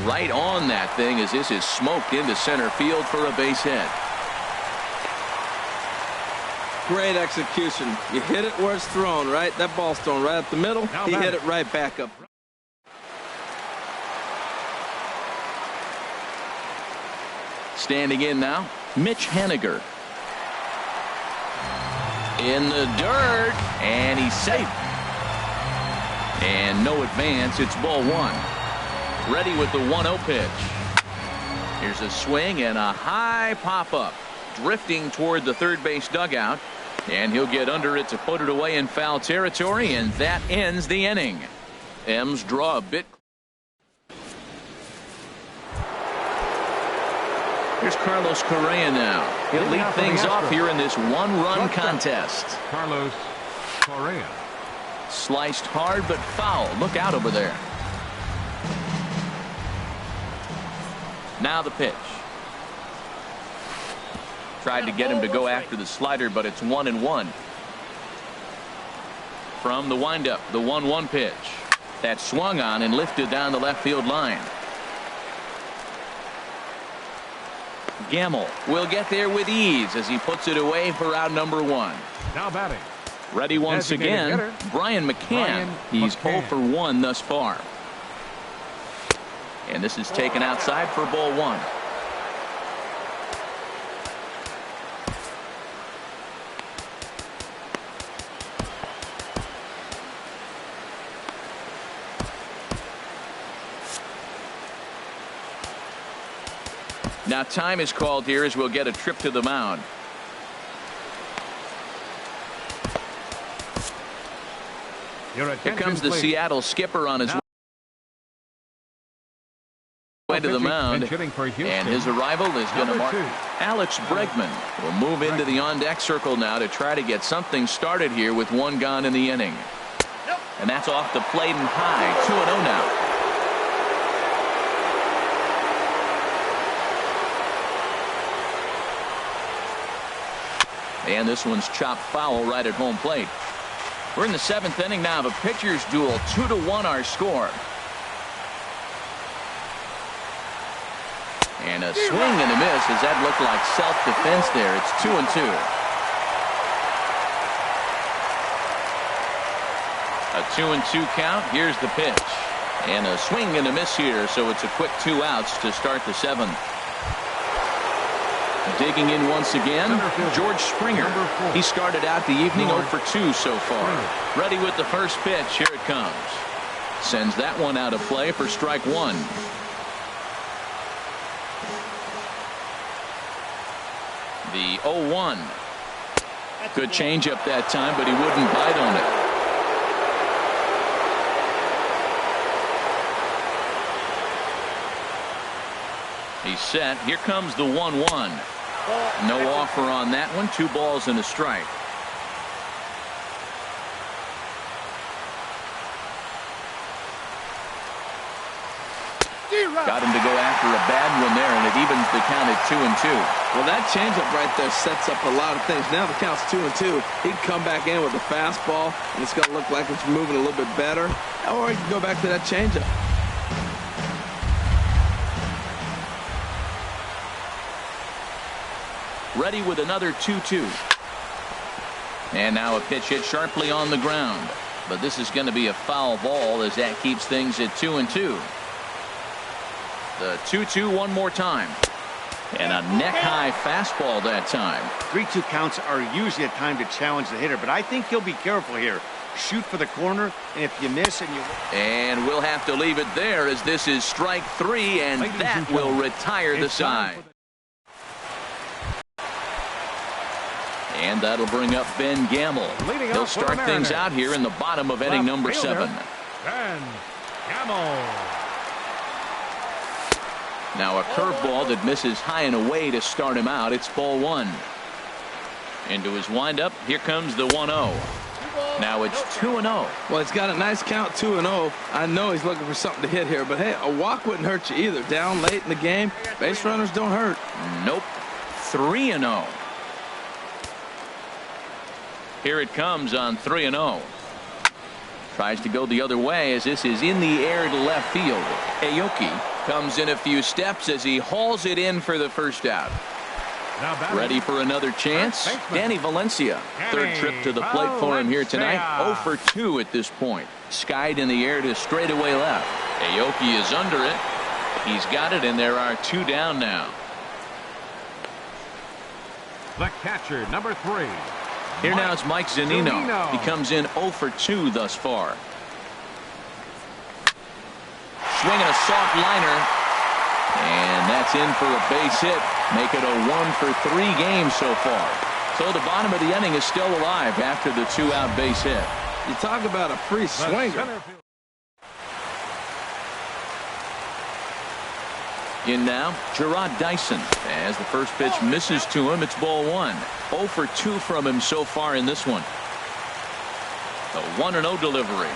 Right on that thing as this is smoked into center field for a base hit. Great execution. You hit it where it's thrown, right? That ball's thrown right up the middle. He hit it right back up. Standing in now, Mitch Haniger. In the dirt, and he's safe. And no advance. It's ball 1. Ready with the 1-0 pitch. Here's a swing and a high pop-up. Drifting toward the third base dugout. And he'll get under it to put it away in foul territory, and that ends the inning. M's draw a bit. Here's Carlos Correa now. He'll lead things off here in this 1-run contest. Carlos Correa. Sliced hard but foul. Look out over there. Now the pitch. Tried to get him to go after the slider, but it's 1-1. From the windup, the 1-1 pitch. That swung on and lifted down the left field line. Gamble will get there with ease as he puts it away for out number 1. Now batting. Ready once again, Brian McCann. He's 0 for 1 thus far. And this is taken outside for ball 1. Now time is called here as we'll get a trip to the mound. Here comes the Seattle skipper on his way to the mound, and his arrival is going to mark. Alex Bregman will move into the on-deck circle now to try to get something started here with one gone in the inning. And that's off the plate and high. 2-0 now. And this one's chopped foul right at home plate. We're in the 7th inning now of a pitcher's duel. 2-1 our score. And a swing and a miss as that looked like self-defense there. It's 2-2. A 2-2 count. Here's the pitch. And a swing and a miss here, so it's a quick 2 outs to start the 7th. Digging in once again, George Springer. He started out the evening 0 for 2 so far. Ready with the first pitch. Here it comes. Sends that one out of play for strike 1. The 0-1. Good changeup that time, but he wouldn't bite on it. He's set. Here comes the 1-1. No offer on that one. 2 balls and a strike. Got him to go after a bad one there, and it evens the count at 2-2. Well, that changeup right there sets up a lot of things. Now the count's 2-2. He can come back in with a fastball, and it's going to look like it's moving a little bit better. Or he can go back to that changeup. Ready with another 2-2. And now a pitch hit sharply on the ground. But this is going to be a foul ball as that keeps things at 2-2. The 2-2 one more time. And a neck-high fastball that time. 3-2 counts are usually a time to challenge the hitter, but I think he'll be careful here. Shoot for the corner, and if you miss and you... And we'll have to leave it there as this is strike 3, and that will retire the side. And that'll bring up Ben Gamble. He'll start things out here in the bottom of inning number 7. Ben Gamble. Now a curveball that misses high and away to start him out. It's ball 1. Into his windup. Here comes the 1-0. Now it's 2-0. Well, he's got a nice count, 2-0. I know he's looking for something to hit here, but hey, a walk wouldn't hurt you either. Down late in the game, base runners don't hurt. Nope. 3-0. Here it comes on 3-0. Tries to go the other way as this is in the air to left field. Aoki comes in a few steps as he hauls it in for the first out. Ready for another chance? Danny Valencia. Third trip to the plate for him here tonight. 0 for 2 at this point. Skied in the air to straightaway left. Aoki is under it. He's got it, and there are 2 down now. The catcher, number 3. Here now is Mike Zunino. He comes in 0 for 2 thus far. Swinging a soft liner. And that's in for a base hit. Make it a 1 for 3 game so far. So the bottom of the inning is still alive after the 2-out base hit. You talk about a free swinger. In now, Gerard Dyson. As the first pitch misses to him, it's ball 1. 0 for 2 from him so far in this one. The 1-0 delivery.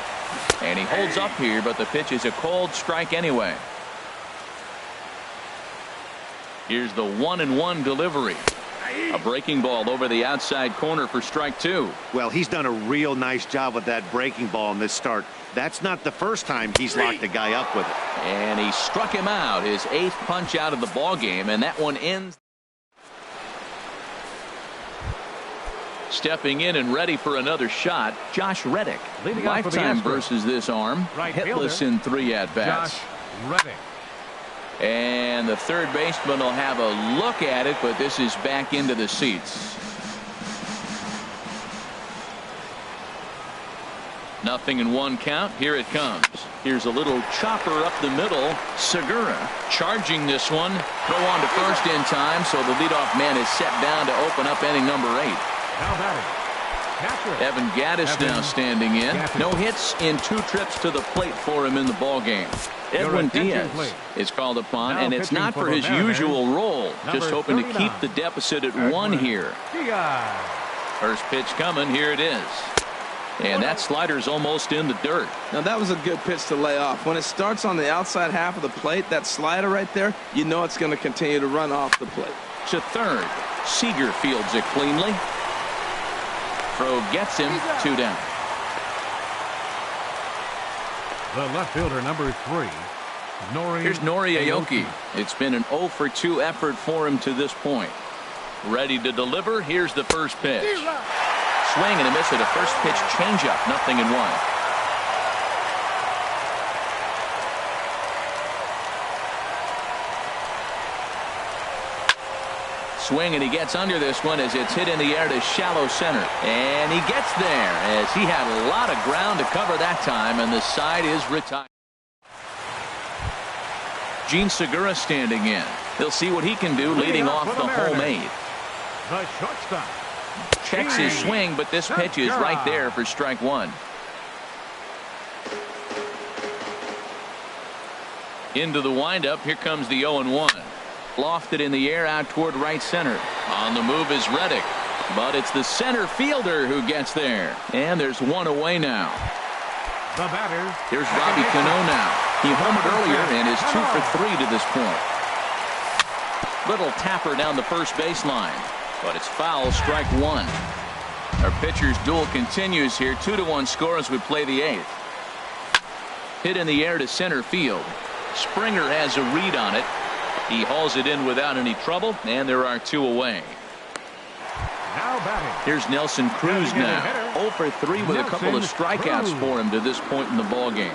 And he holds up here, but the pitch is a called strike anyway. Here's the 1-1 delivery. A breaking ball over the outside corner for strike 2. Well, he's done a real nice job with that breaking ball in this start. That's not the first time he's locked a guy up with it. And he struck him out, his 8th punch out of the ball game, and that one ends. Stepping in and ready for another shot, Josh Reddick. Lifetime versus this arm. Hitless in 3 at-bats. Josh Reddick. And the third baseman will have a look at it, but this is back into the seats. 0-1 count. Here it comes. Here's a little chopper up the middle. Segura charging this one. Throw on to first in time, so the leadoff man is set down to open up inning number 8. Now batting. Catcher. Evan Gaddis now standing in. No hits in 2 trips to the plate for him in the ballgame. Edwin Diaz is called upon, and it's not for his usual role. Just hoping to keep the deficit at 1 here. First pitch coming. Here it is. And that slider's almost in the dirt. Now that was a good pitch to lay off. When it starts on the outside half of the plate, that slider right there, you know it's going to continue to run off the plate. To third. Seager fields it cleanly. Throw gets him. 2 down. The left fielder, number 3. Here's Nori Aoki. It's been an 0 for 2 effort for him to this point. Ready to deliver. Here's the first pitch. Swing and a miss at a first pitch changeup. 0-1. Swing and he gets under this one as it's hit in the air to shallow center. And he gets there as he had a lot of ground to cover that time, and the side is retired. Gene Segura standing in. He'll see what he can do leading off the home 8. The shortstop. Checks his swing, but this pitch is right there for strike 1. Into the windup. Here comes the 0-1. Lofted in the air out toward right center. On the move is Reddick, but it's the center fielder who gets there. And there's 1 away now. The batter. Here's Robbie Cano now. He homered earlier and is 2 for 3 to this point. Little tapper down the first baseline, but it's foul. Strike 1. Our pitcher's duel continues here. 2-1 score as we play the 8th. Hit in the air to center field. Springer has a read on it. He hauls it in without any trouble, and there are 2 away. Now batting. Here's Nelson Cruz now. 0 for 3 with a couple of strikeouts for him to this point in the ball game.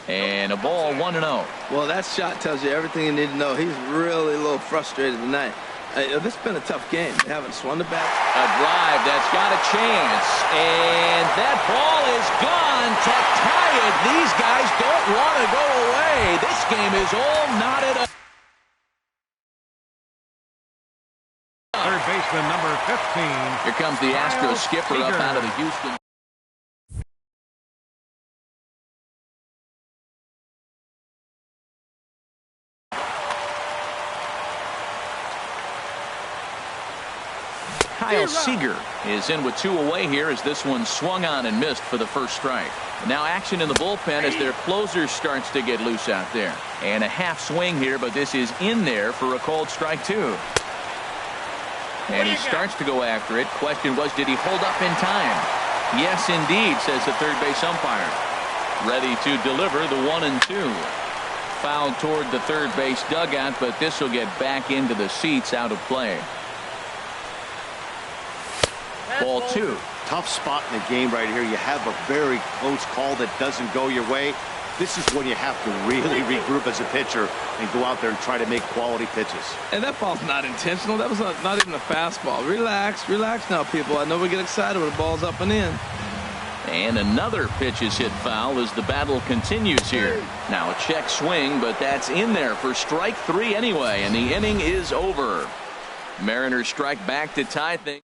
And a ball. 1-0. Well, that shot tells you everything you need to know. He's really a little frustrated tonight. This has been a tough game. They haven't swung the bat. A drive that's got a chance. And that ball is gone to tie it. These guys don't want to go away. This game is all knotted up. Third baseman, number 15. Here comes the Astros skipper up out of the Houston. Kyle Seager is in with 2 away here as this one swung on and missed for the first strike. Now action in the bullpen as their closer starts to get loose out there. And a half swing here, but this is in there for a called strike 2. And he starts to go after it. Question was, did he hold up in time? Yes, indeed, says the third base umpire. Ready to deliver the 1-2. Foul toward the third base dugout, but this will get back into the seats, out of play. Ball 2. Tough spot in the game right here. You have a very close call that doesn't go your way. This is when you have to really regroup as a pitcher and go out there and try to make quality pitches. And that ball's not intentional. That was not even a fastball. Relax now, people. I know we get excited when the ball's up and in. And another pitch is hit foul as the battle continues here. Now a check swing, but that's in there for strike 3 anyway, and the inning is over. Mariners strike back to tie things.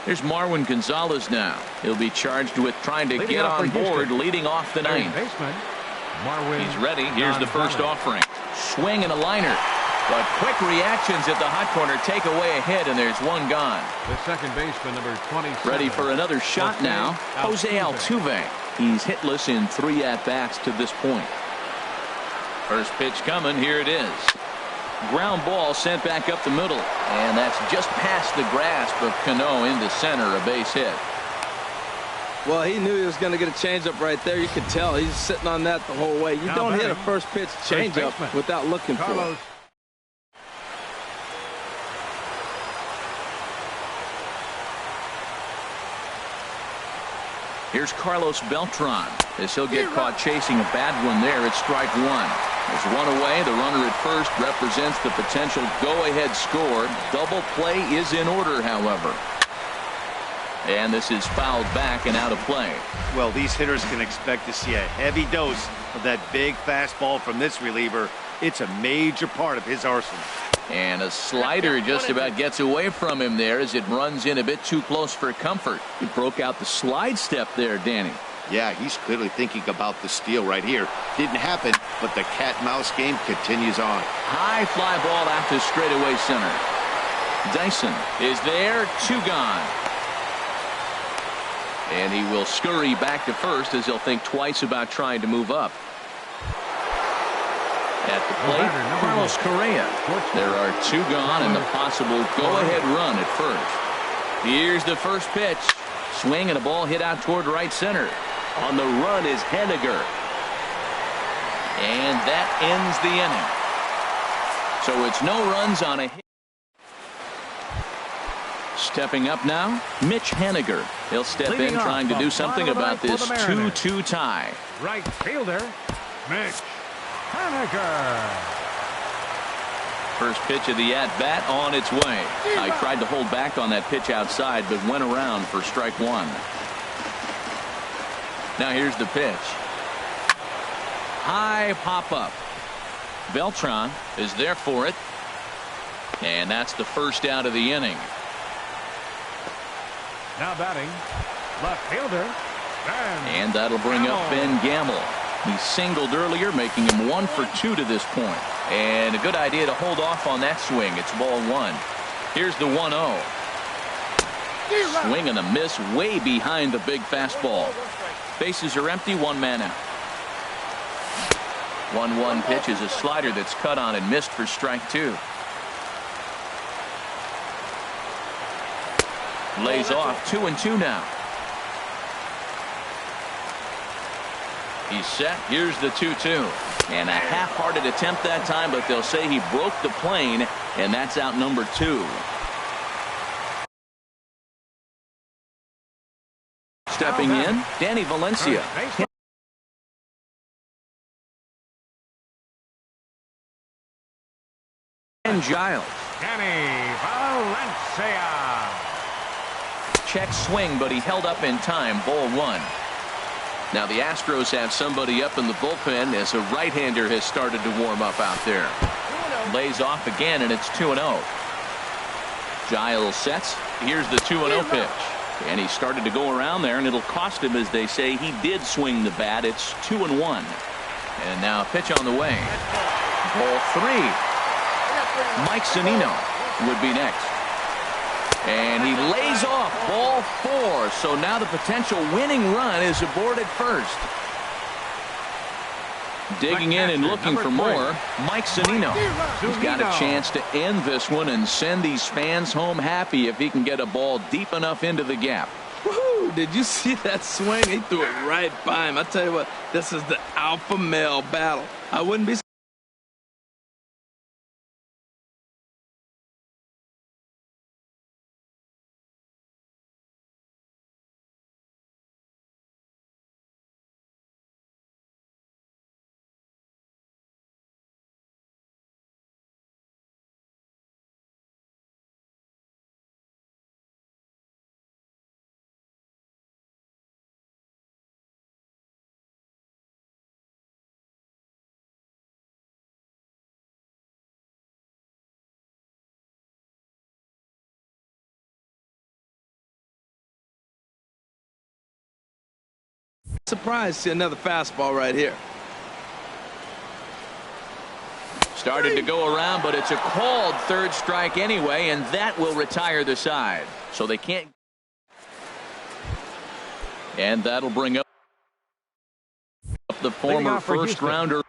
Here's Marwin Gonzalez now. He'll be charged with trying to get on board, leading off the 9th. He's ready. Here's the first offering. Swing and a liner. But quick reactions at the hot corner take away a hit, and there's 1 gone. The second baseman, number 27. Ready for another shot now. Jose Altuve. He's hitless in 3 at-bats to this point. First pitch coming. Here it is. Ground ball sent back up the middle, and that's just past the grasp of Cano into center, a base hit. Well, he knew he was going to get a changeup right there. You could tell he's sitting on that the whole way. You don't hit a first pitch changeup without looking for it. Here's Carlos Beltran as he'll get caught chasing a bad one there at strike one. There's one away. The runner at first represents the potential go-ahead score. Double play is in order, however. And this is fouled back and out of play. Well, these hitters can expect to see a heavy dose of that big fastball from this reliever. It's a major part of his arsenal. And a slider just about gets away from him there as it runs in a bit too close for comfort. He broke out the slide step there, Danny. Yeah, he's clearly thinking about the steal right here. Didn't happen, but the cat-mouse game continues on. High fly ball out to straightaway center. Dyson is there, 2 gone. And he will scurry back to first as he'll think twice about trying to move up. At the plate, Carlos Correa. There are 2 gone and the possible go-ahead run at first. Here's the first pitch. Swing and a ball hit out toward right center. On the run is Henniger. And that ends the inning. So it's no runs on a hit. Stepping up now, Mitch Henniger. He'll step in trying to do something about this 2-2 tie. Right fielder, Mitch Henniger. First pitch of the at-bat on its way. I tried to hold back on that pitch outside, but went around for strike one. Now here's the pitch. High pop-up. Beltran is there for it. And that's the first out of the inning. Now batting, left fielder, Ben. And that'll bring up Ben Gamble. He singled earlier, making him 1 for 2 to this point. And a good idea to hold off on that swing. It's ball 1. Here's the 1-0. Swing and a miss way behind the big fastball. Bases are empty, 1 man out. 1-1 pitch is a slider that's cut on and missed for strike 2. Lays off 2-2 now. He's set. Here's the 2-2. And a half-hearted attempt that time, but they'll say he broke the plane, and that's out number 2. Stepping in, Danny Valencia. And Giles. Danny Valencia. Check swing, but he held up in time. Ball 1. Now the Astros have somebody up in the bullpen as a right-hander has started to warm up out there. Lays off again, and it's 2-0. Giles sets. Here's the 2-0 pitch. And he started to go around there, and it'll cost him, as they say. He did swing the bat. It's 2-1. And now a pitch on the way. Ball 3. Mike Zunino would be next. And he lays off. Ball 4. So now the potential winning run is aboard at first. Digging in and looking for more, Mike Zunino. He's got a chance to end this one and send these fans home happy if he can get a ball deep enough into the gap. Woohoo! Did you see that swing? He threw it right by him. I tell you what, this is the alpha male battle. I wouldn't be surprised to see another fastball right here. Started to go around, but it's a called third strike anyway, and that will retire the side. So they can't. And that'll bring up the former first rounder.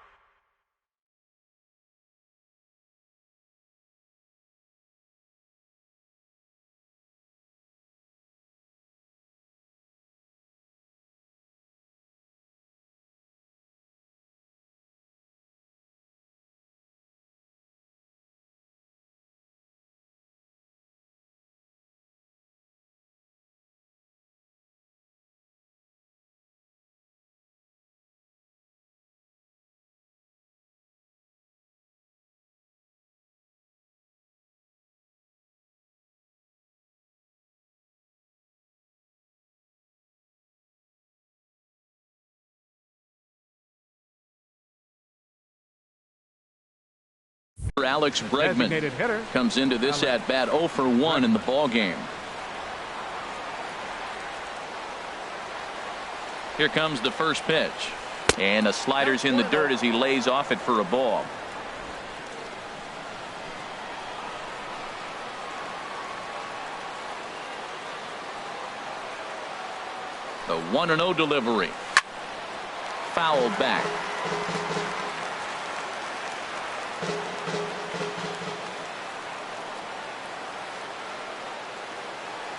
Alex Bregman comes into this at bat 0 for 1 in the ball game. Here comes the first pitch, and a slider's in the dirt as he lays off it for a ball. The 1-0 delivery. Fouled back.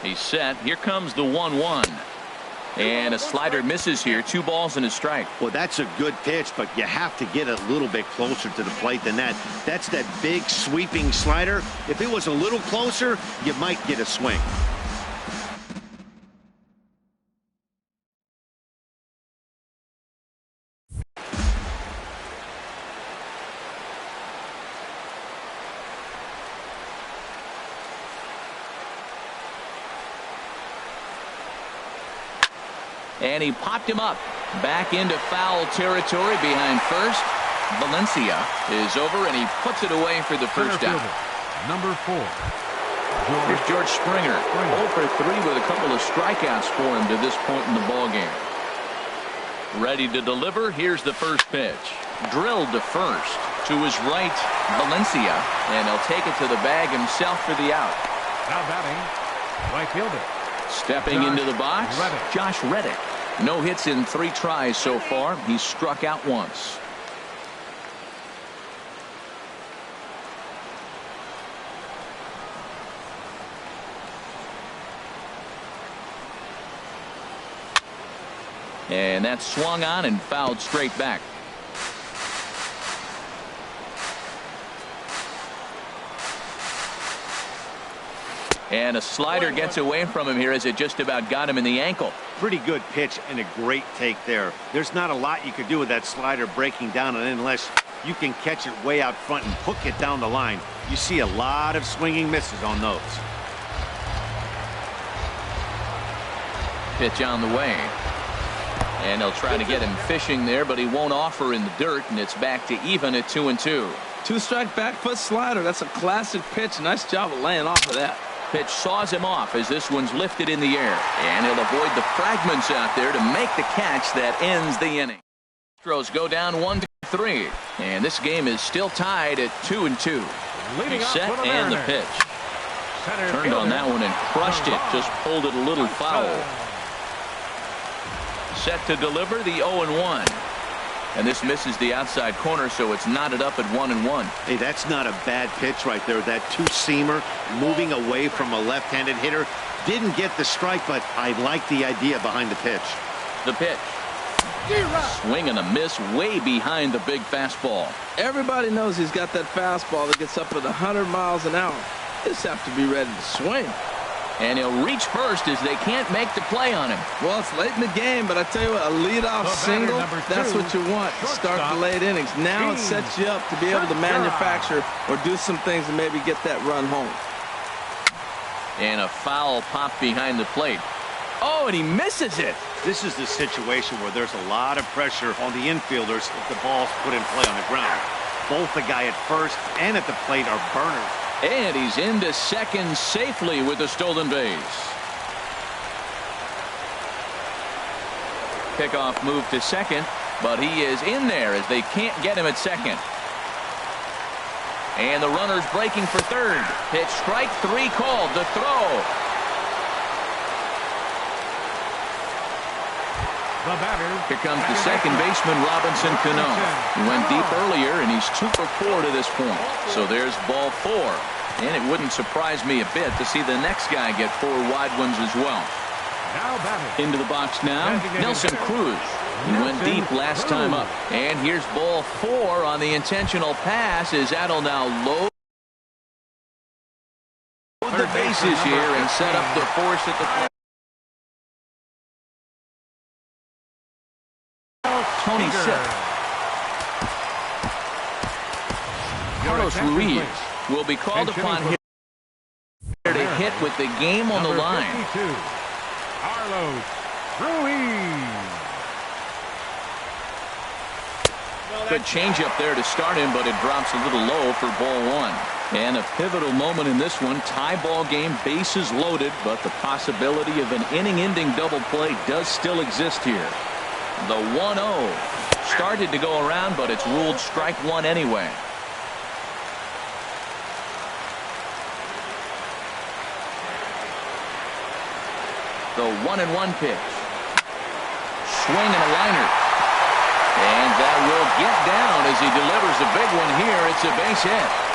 He's set. Here comes the 1-1. And a slider misses here. 2 balls and a strike. Well, that's a good pitch, but you have to get a little bit closer to the plate than that. That's that big sweeping slider. If it was a little closer, you might get a swing. And he popped him up back into foul territory behind first. Valencia is over, and he puts it away for the first out. Number 4. Here's George Springer. 0 for 3 with a couple of strikeouts for him to this point in the ball game. Ready to deliver. Here's the first pitch. Drilled to first. To his right, Valencia, and he'll take it to the bag himself for the out. Now batting, right fielder. Stepping into the box, Josh Reddick. No hits in 3 tries so far. He's struck out once. And that's swung on and fouled straight back. And a slider gets away from him here as it just about got him in the ankle. Pretty good pitch and a great take there. There's not a lot you could do with that slider breaking down unless you can catch it way out front and hook it down the line. You see a lot of swinging misses on those. Pitch on the way. And they'll try to get him fishing there, but he won't offer in the dirt, and it's back to even at 2-2. 2-strike back foot slider. That's a classic pitch. Nice job of laying off of that. Pitch saws him off as this one's lifted in the air, and he'll avoid the fragments out there to make the catch that ends the inning. Astros go down 1-3, and this game is still tied at 2-2. He's set and the pitch. Turned on that one and crushed it. Just pulled it a little foul. Set to deliver the 0-1. And this misses the outside corner, so it's knotted up at 1-1. Hey, that's not a bad pitch right there. That two-seamer moving away from a left-handed hitter. Didn't get the strike, but I like the idea behind the pitch. The pitch. Swing and a miss way behind the big fastball. Everybody knows he's got that fastball that gets up at 100 miles an hour. Just have to be ready to swing. And he'll reach first as they can't make the play on him. Well, it's late in the game, but I tell you what, a leadoff single, that's what you want to start the late innings. Now it sets you up to be able to manufacture or do some things and maybe get that run home. And a foul pop behind the plate. Oh, and he misses it. This is the situation where there's a lot of pressure on the infielders if the ball's put in play on the ground. Both the guy at first and at the plate are burners. And he's into second safely with a stolen base. Pickoff move to second, but he is in there as they can't get him at second. And the runner's breaking for third. Pitch strike 3 called. The throw. Here comes the second baseman, Robinson Cano. He went deep earlier, and he's 2 for 4 to this point. So there's ball 4. And it wouldn't surprise me a bit to see the next guy get 4 wide ones as well. Into the box now, Nelson Cruz. He went deep last time up. And here's ball 4 on the intentional pass as that'll now load the bases here and set up the force at the plate. Tony Sipp. Carlos Ruiz will be called upon here to hit with the game on the line. Carlos Ruiz. Good changeup there to start him, but it drops a little low for ball one. And a pivotal moment in this one. Tie ball game, bases loaded, but the possibility of an inning-ending double play does still exist here. The 1-0 started to go around, but it's ruled strike one anyway. The 1-1 pitch. Swing and a liner. And that will get down as he delivers a big one here. It's a base hit.